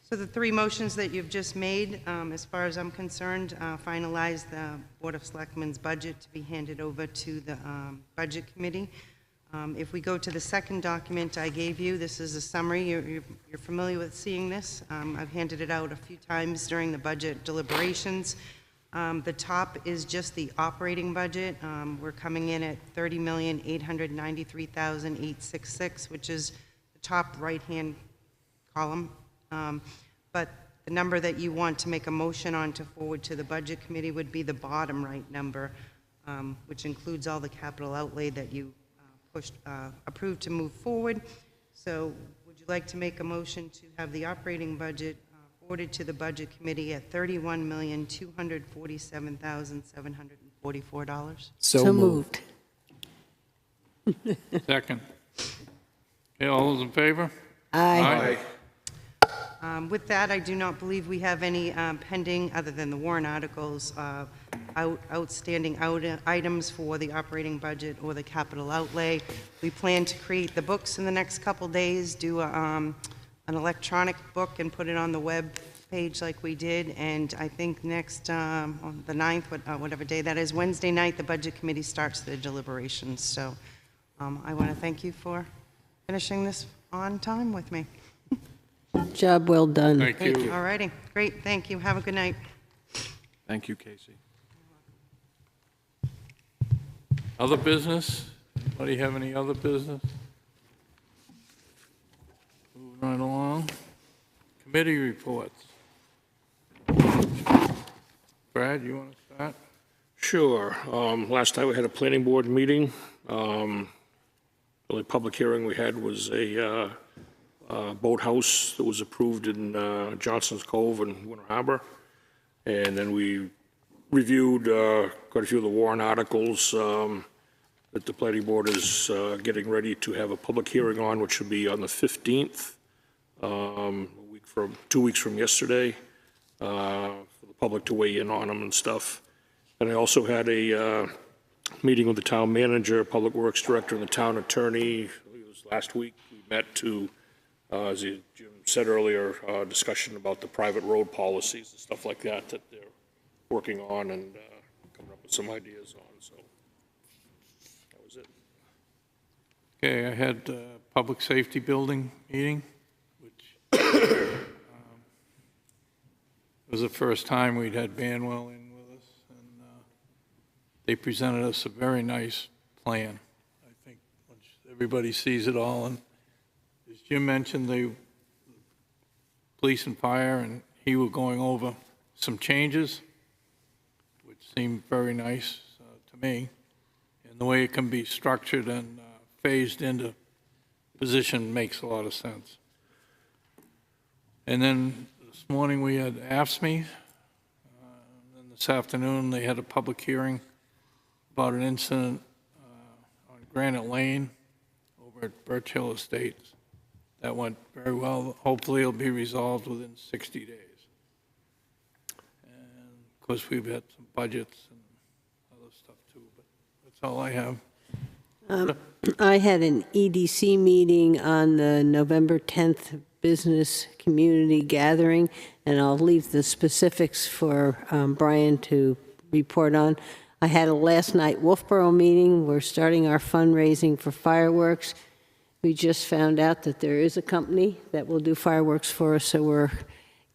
So the three motions that you've just made, as far as I'm concerned, finalize the Board of Selectmen's budget to be handed over to the Budget Committee. If we go to the second document I gave you, this is a summary. You're familiar with seeing this. I've handed it out a few times during the budget deliberations. The top is just the operating budget. We're coming in at $30,893,866, which is the top right-hand column. But the number that you want to make a motion on to forward to the Budget Committee would be the bottom right number, which includes all the capital outlay that you approved to move forward. So would you like to make a motion to have the operating budget forwarded to the Budget Committee at $31,247,744? So moved. Second. Okay, all those in favor? Aye. With that, I do not believe we have any pending, other than the warrant articles, outstanding items for the operating budget or the capital outlay. We plan to create the books in the next couple days, do an electronic book and put it on the web page like we did, and I think next, on the 9th, whatever day that is, Wednesday night, the Budget Committee starts their deliberations. So I want to thank you for finishing this on time with me. Job well done. Thank you. All righty, great, thank you, have a good night. Thank you, Casey. Other business? Anybody have any other business? Moving right along. Committee reports. Brad, you want to start? Sure. Last night we had a planning board meeting. The only public hearing we had was a boathouse that was approved in Johnson's Cove in Winter Harbor. And then we reviewed quite a few of the warrant articles that the planning board is getting ready to have a public hearing on, which should be on the 15th, 2 weeks from yesterday, for the public to weigh in on them and stuff. And I also had a meeting with the town manager, public works director, and the town attorney. I think it was last week. We met to, as Jim said earlier, discussion about the private road policies and stuff like that that they're working on and coming up with some ideas on. So that was it. Okay, I had a public safety building meeting, which was the first time we'd had Banwell in with us, and they presented us a very nice plan. I think once everybody sees it all, and as Jim mentioned, the police and fire and he were going over some changes, which seemed very nice to me, and the way it can be structured and phased into position makes a lot of sense. And then this morning we had AFSCME, and this afternoon they had a public hearing about an incident on Granite Lane over at Birch Hill Estates. That went very well. Hopefully it'll be resolved within 60 days. And of course we've had some budgets and other stuff too, but that's all I have. I had an EDC meeting on the November 10th business community gathering, and I'll leave the specifics for Brian to report on. I had a last night Wolfeboro meeting. We're starting our fundraising for fireworks. We just found out that there is a company that will do fireworks for us, so we're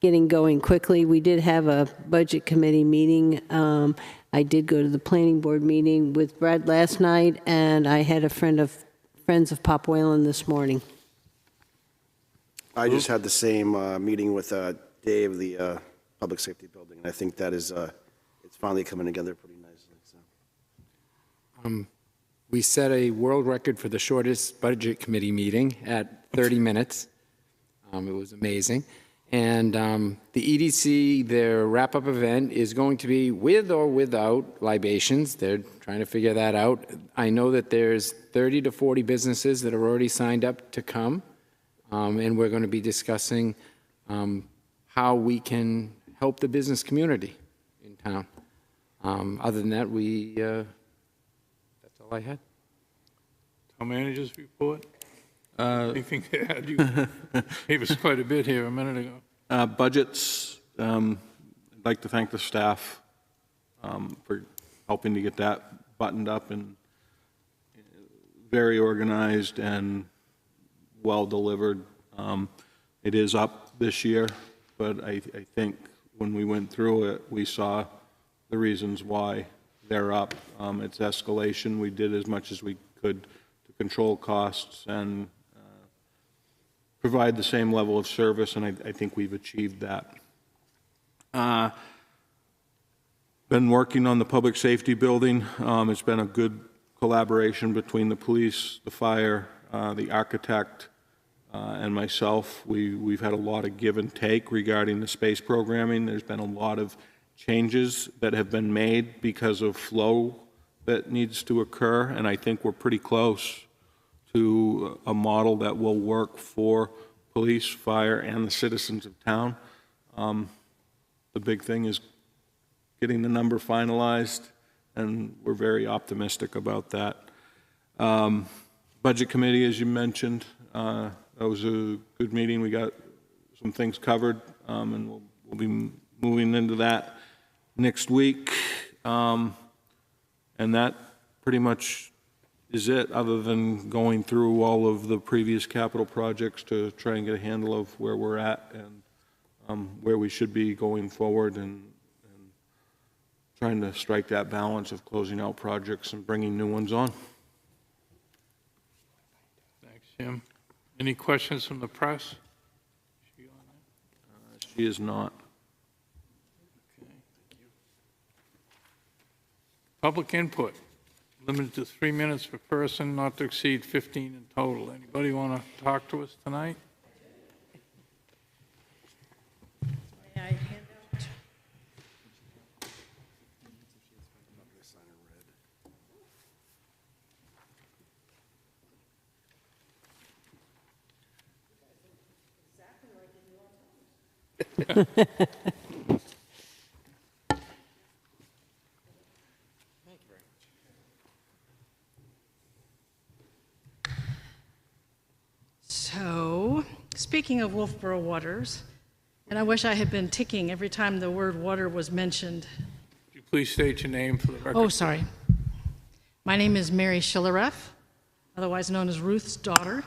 getting going quickly. We did have a budget committee meeting. I did go to the planning board meeting with Brad last night, and I had a Friends of Pop Whalen this morning. I just had the same meeting with Dave, the Public Safety Building, and I think that is, it's finally coming together pretty nicely. So. We set a world record for the shortest budget committee meeting at 30 minutes. It was amazing. And the EDC, their wrap-up event is going to be with or without libations. They're trying to figure that out. I know that there's 30 to 40 businesses that are already signed up to come, and we're going to be discussing how we can help the business community in town. Other than that, that's all I had. Town managers report? Anything to add? You gave us quite a bit here a minute ago. Budgets, I'd like to thank the staff for helping to get that buttoned up and very organized and well delivered. It is up this year, but I think when we went through it, we saw the reasons why they're up. It's escalation. We did as much as we could to control costs and provide the same level of service, and I think we've achieved that. Been working on the public safety building. It's been a good collaboration between the police, the fire, the architect, and myself. We've had a lot of give and take regarding the space programming. There's been a lot of changes that have been made because of flow that needs to occur, and I think we're pretty close to a model that will work for police, fire, and the citizens of town. The big thing is getting the number finalized, and we're very optimistic about that. Budget committee, as you mentioned, that was a good meeting. We got some things covered, and we'll be moving into that next week. And that pretty much is it, other than going through all of the previous capital projects to try and get a handle of where we're at and where we should be going forward, and trying to strike that balance of closing out projects and bringing new ones on. Thanks, Jim. Any questions from the press? She is not. Okay. Public input. Limited to 3 minutes per person, not to exceed 15 in total. Anybody want to talk to us tonight? May I hand out? So, speaking of Wolfeboro waters, and I wish I had been ticking every time the word water was mentioned. Would you please state your name for the record? Oh, sorry. My name is Mary Schillereff, otherwise known as Ruth's daughter.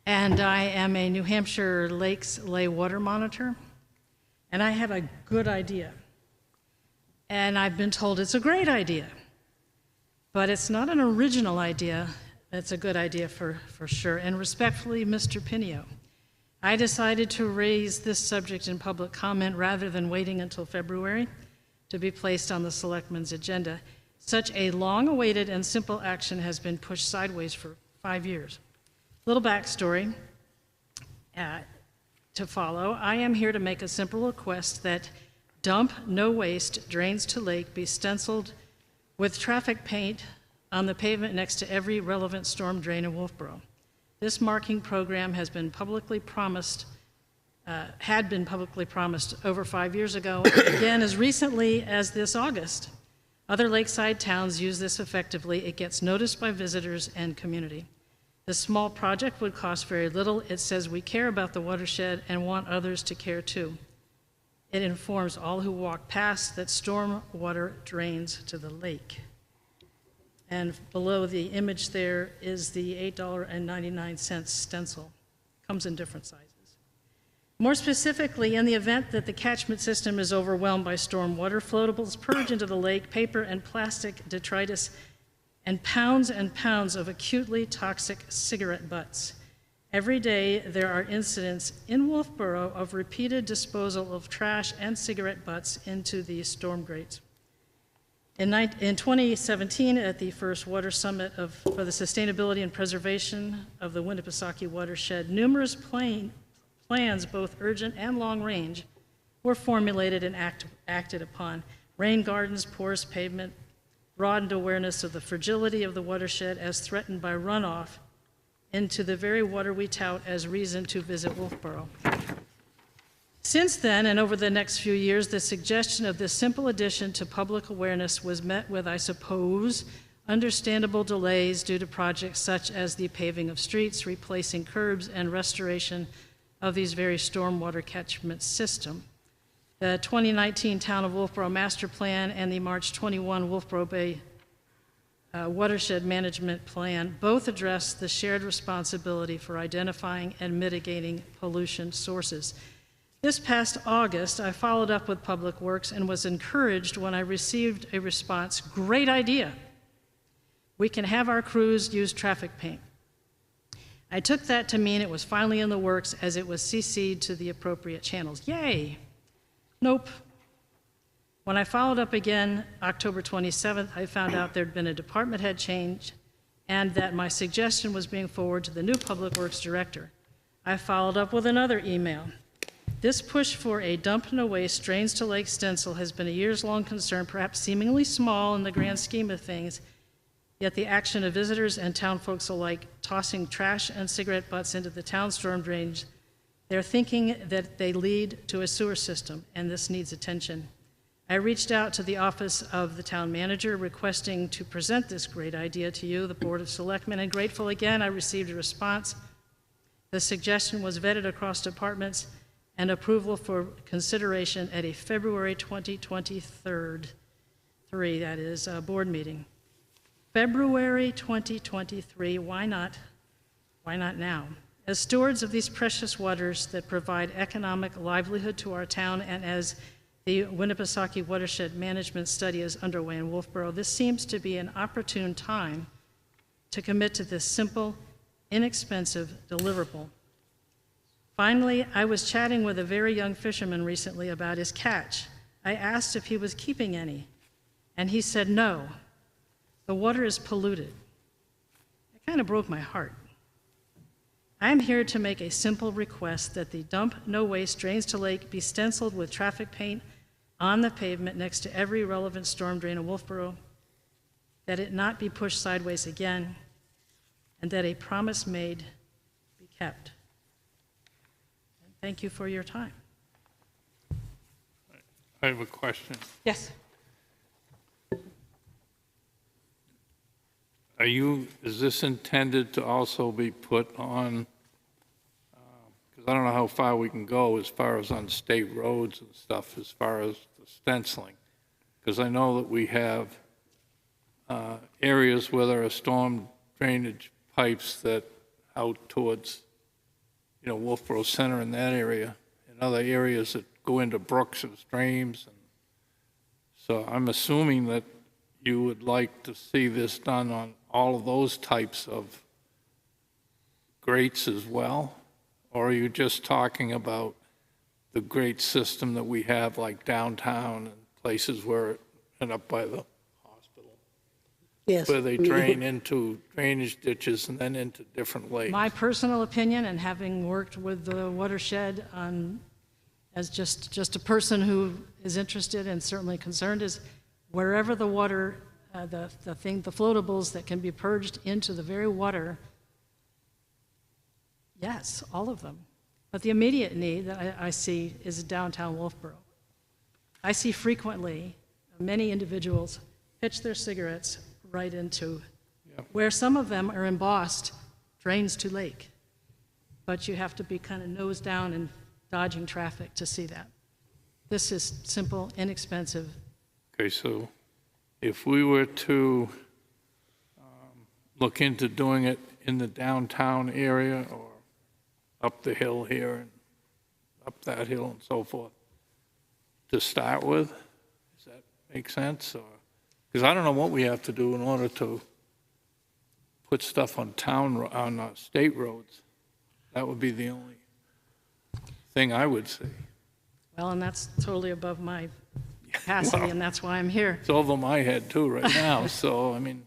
And I am a New Hampshire Lakes Lay Water Monitor. And I have a good idea. And I've been told it's a great idea. But it's not an original idea. It's a good idea for sure. And respectfully, Mr. Pinio, I decided to raise this subject in public comment rather than waiting until February to be placed on the Selectmen's agenda. Such a long-awaited and simple action has been pushed sideways for 5 years. Little backstory to follow. I am here to make a simple request that dump no waste drains to lake be stenciled with traffic paint on the pavement next to every relevant storm drain in Wolfeboro. This marking program has been publicly promised, had been publicly promised over 5 years ago, and again as recently as this August. Other lakeside towns use this effectively. It gets noticed by visitors and community. This small project would cost very little. It says we care about the watershed and want others to care too. It informs all who walk past that storm water drains to the lake. And below the image there is the $8.99 stencil. Comes in different sizes. More specifically, in the event that the catchment system is overwhelmed by stormwater, floatables purge into the lake paper and plastic detritus and pounds of acutely toxic cigarette butts. Every day, there are incidents in Wolfeboro of repeated disposal of trash and cigarette butts into these storm grates. In 2017, at the first Water Summit for the Sustainability and Preservation of the Winnipesaukee Watershed, numerous plans, both urgent and long-range, were formulated and acted upon. Rain gardens, porous pavement, broadened awareness of the fragility of the watershed as threatened by runoff into the very water we tout as reason to visit Wolfeboro. Since then, and over the next few years, the suggestion of this simple addition to public awareness was met with, I suppose, understandable delays due to projects such as the paving of streets, replacing curbs, and restoration of these very stormwater catchment system. The 2019 Town of Wolfeboro Master Plan and the March 21 Wolfeboro Bay Watershed Management Plan both address the shared responsibility for identifying and mitigating pollution sources. This past August, I followed up with Public Works and was encouraged when I received a response, "Great idea. We can have our crews use traffic paint." I took that to mean it was finally in the works as it was CC'd to the appropriate channels. Yay! Nope. When I followed up again, October 27th, I found out there'd been a department head change and that my suggestion was being forwarded to the new Public Works Director. I followed up with another email. This push for a dump no waste drains to lake stencil has been a years-long concern, perhaps seemingly small in the grand scheme of things, yet the action of visitors and town folks alike tossing trash and cigarette butts into the town storm drains, they're thinking that they lead to a sewer system, and this needs attention. I reached out to the office of the town manager requesting to present this great idea to you, the Board of Selectmen, and grateful again I received a response. The suggestion was vetted across departments and approval for consideration at a February 2023, that is, board meeting. February 2023, why not? Why not now? As stewards of these precious waters that provide economic livelihood to our town, and as the Winnipesaukee Watershed Management Study is underway in Wolfeboro, this seems to be an opportune time to commit to this simple, inexpensive deliverable. Finally, I was chatting with a very young fisherman recently about his catch. I asked if he was keeping any, and he said no. The water is polluted. It kind of broke my heart. I'm here to make a simple request that the dump no waste drains to lake be stenciled with traffic paint on the pavement next to every relevant storm drain in Wolfeboro, that it not be pushed sideways again, and that a promise made be kept. And thank you for your time. I have a question. Yes. Is this intended to also be put on, because I don't know how far we can go as far as on state roads and stuff, as far as the stenciling? Because I know that we have areas where there are storm drainage pipes that out towards, Wolfeboro Center in that area, and other areas that go into brooks and streams. And so I'm assuming that you would like to see this done on all of those types of grates as well? Or are you just talking about the grate system that we have like downtown and places where, and up by the hospital? Yes. Where they drain into drainage ditches and then into different lakes? My personal opinion, and having worked with the watershed as just a person who is interested and certainly concerned, is wherever the water, the floatables that can be purged into the very water, yes, all of them. But the immediate need that I see is downtown Wolfeboro. I see frequently many individuals pitch their cigarettes right into where some of them are embossed drains to lake. But you have to be kind of nose down and dodging traffic to see that. This is simple, inexpensive. Okay, so if we were to look into doing it in the downtown area or up the hill here, up that hill and so forth to start with. Does that make sense? Because I don't know what we have to do in order to put stuff on state roads. That would be the only thing I would say. Well, and that's totally above my capacity, and that's why I'm here. It's over my head too right now, so, I mean,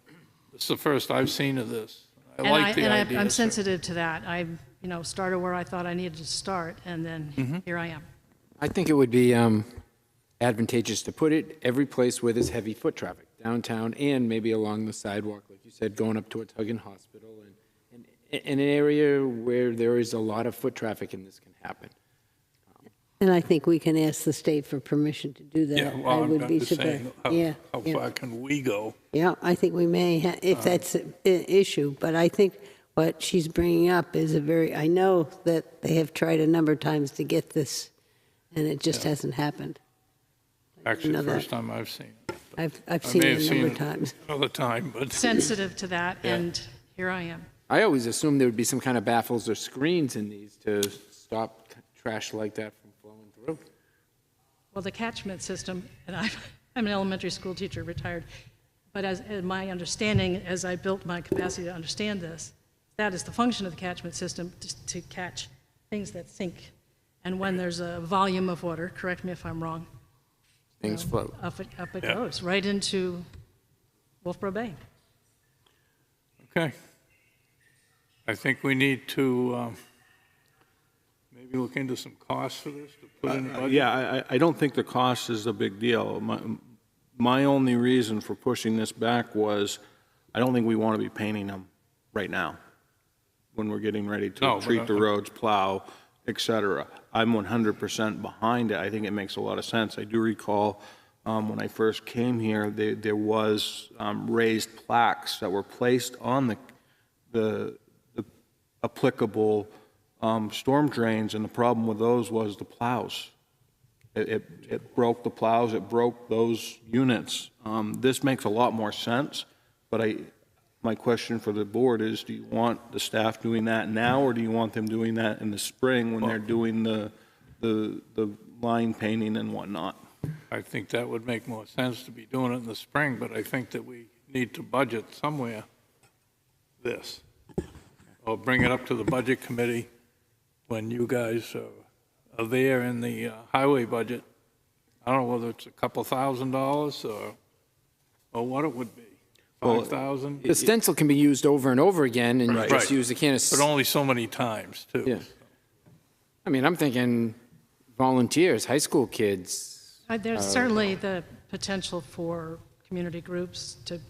it's the first I've seen of this. I like the idea. I'm sensitive to that. I, started where I thought I needed to start, and then here I am. I think it would be advantageous to put it every place where there's heavy foot traffic, downtown and maybe along the sidewalk, like you said, going up towards Huggan Hospital, and in an area where there is a lot of foot traffic and this can happen. And I think we can ask the state for permission to do that. Yeah, well, I would I'm be just saying, how far can we go? Yeah, I think we may, if that's an issue, but I think what she's bringing up is I know that they have tried a number of times to get this, and it just hasn't happened. Actually, know the first that. time I've seen it. I've seen it a number of times. Another time, but. Sensitive to that, and here I am. I always assumed there would be some kind of baffles or screens in these to stop trash like that from flowing through. Well, the catchment system, and I'm an elementary school teacher, retired, but as my understanding, as I built my capacity to understand this, that is the function of the catchment system, to catch things that sink. And when there's a volume of water, correct me if I'm wrong, Things float. Up it goes, right into Wolfeboro Bay. Okay. I think we need to maybe look into some costs for this to put in the budget. Yeah, I don't think the cost is a big deal. My only reason for pushing this back was I don't think we want to be painting them right now when we're getting ready to treat the roads, plow, et cetera. I'm 100% behind it. I think it makes a lot of sense. I do recall when I first came here, there was raised plaques that were placed on the applicable storm drains, and the problem with those was the plows. It broke the plows, it broke those units. This makes a lot more sense, but my question for the board is, do you want the staff doing that now, or do you want them doing that in the spring when they're doing the line painting and whatnot? I think that would make more sense to be doing it in the spring, but I think that we need to budget somewhere this. Or bring it up to the budget committee when you guys are there in the highway budget. I don't know whether it's a couple $1,000s or what it would be. 5,000? The stencil can be used over and over again, and you just use a can of... But only so many times, too. Yeah. I mean, I'm thinking volunteers, high school kids. There's certainly the potential for community groups to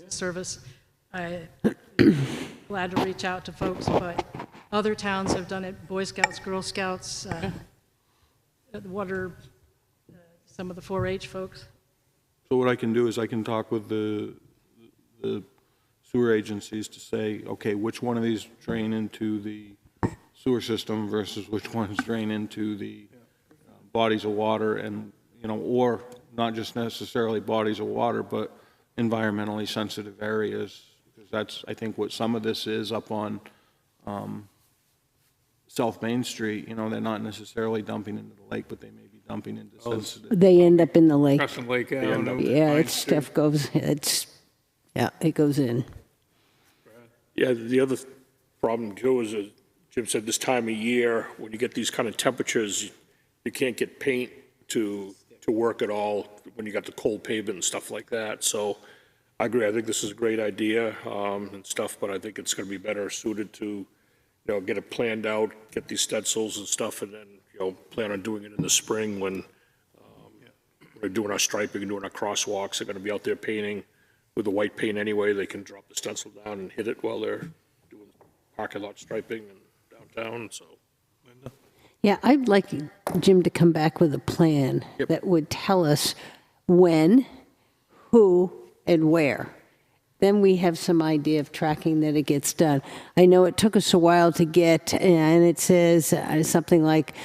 service. I'm glad to reach out to folks, but other towns have done it, Boy Scouts, Girl Scouts, some of the 4-H folks. So what I can do is I can talk with the sewer agencies to say, okay, which one of these drain into the sewer system versus which ones drain into the bodies of water, and, or not just necessarily bodies of water, but environmentally sensitive areas, because that's, I think, what some of this is up on South Main Street. They're not necessarily dumping into the lake, but they may be dumping into sensitive. They end up in the lake. Crescent Lake Avenue. Yeah, stuff goes, it goes in. Yeah, the other problem too is, as Jim said, this time of year, when you get these kind of temperatures, you can't get paint to work at all when you got the cold pavement and stuff like that. So I agree. I think this is a great idea and stuff, but I think it's going to be better suited to, get it planned out, get these stencils and stuff, and then, plan on doing it in the spring when we're doing our striping and doing our crosswalks. They're going to be out there painting with the white paint anyway. They can drop the stencil down and hit it while they're doing parking lot striping and downtown, so. Yeah, I'd like Jim to come back with a plan that would tell us when, who, and where. Then we have some idea of tracking that it gets done. I know it took us a while to get, and it says something like,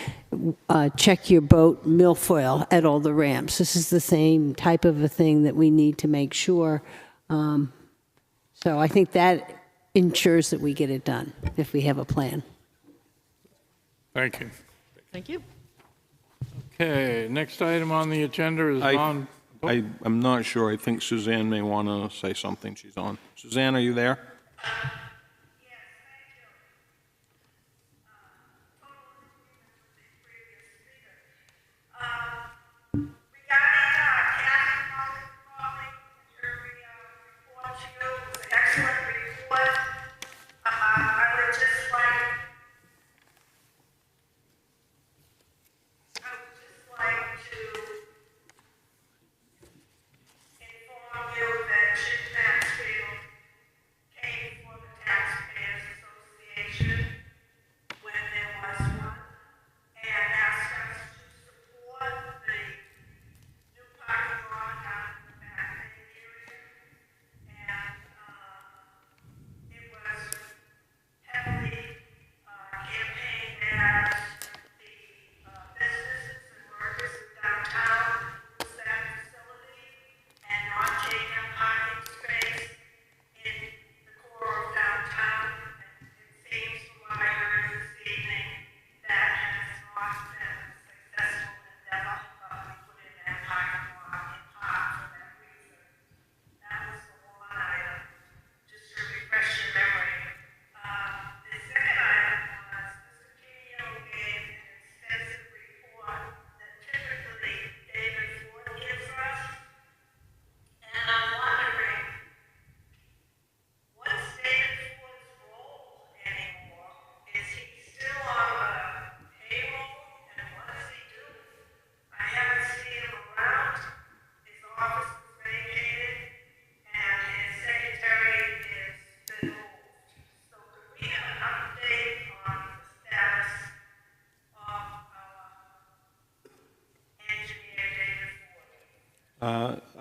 check your boat milfoil at all the ramps. This is the same type of a thing that we need to make sure. So I think that ensures that we get it done if we have a plan. Thank you. Thank you. Okay, next item on the agenda is I'm not sure. I think Suzanne may want to say something. She's on. Suzanne, are you there?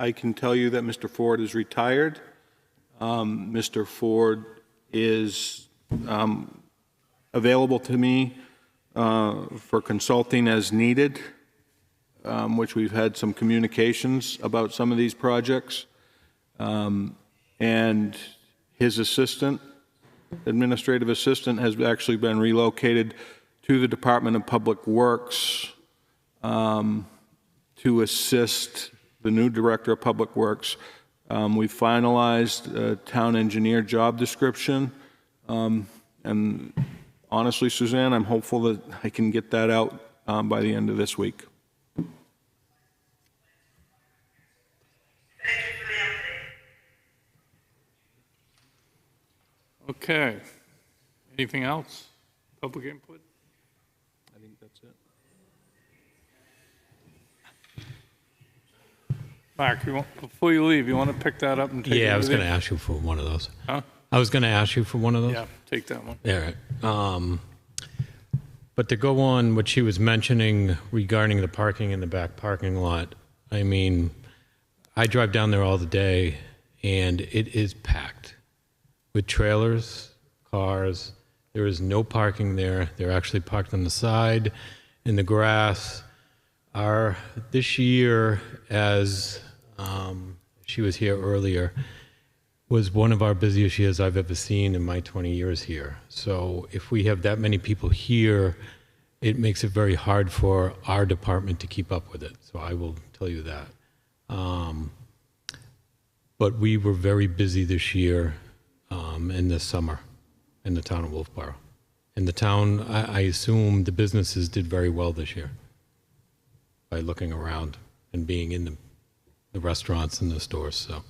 I can tell you that Mr. Ford is retired. Mr. Ford is available to me for consulting as needed, which we've had some communications about some of these projects. And his assistant, administrative assistant, has actually been relocated to the Department of Public Works to assist the new Director of Public Works. We finalized a town engineer job description. And honestly, Suzanne, I'm hopeful that I can get that out by the end of this week. Okay. Anything else? Public input? I think that's it. Mark, before you leave, you want to pick that up and take it? Yeah, I was going to ask you for one of those. Huh? I was going to ask you for one of those. Yeah, take that one. Yeah, right. But to go on what she was mentioning regarding the parking in the back parking lot, I mean, I drive down there all the day, and it is packed with trailers, cars. There is no parking there. They're actually parked on the side, in the grass. This year, as she was here earlier, was one of our busiest years I've ever seen in my 20 years here. So if we have that many people here, it makes it very hard for our department to keep up with it. So I will tell you that. But we were very busy this year and this summer in the town of Wolfeboro. In the town, I assume the businesses did very well this year by looking around and being in the restaurants and the stores. So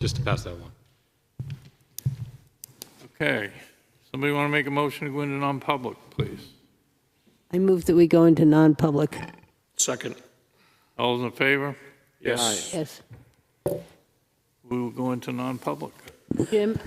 just to pass that one. Okay. Somebody want to make a motion to go into non-public, please? I move that we go into non-public. Second. All those in favor? Yes. Yes. We will go into non-public. Jim?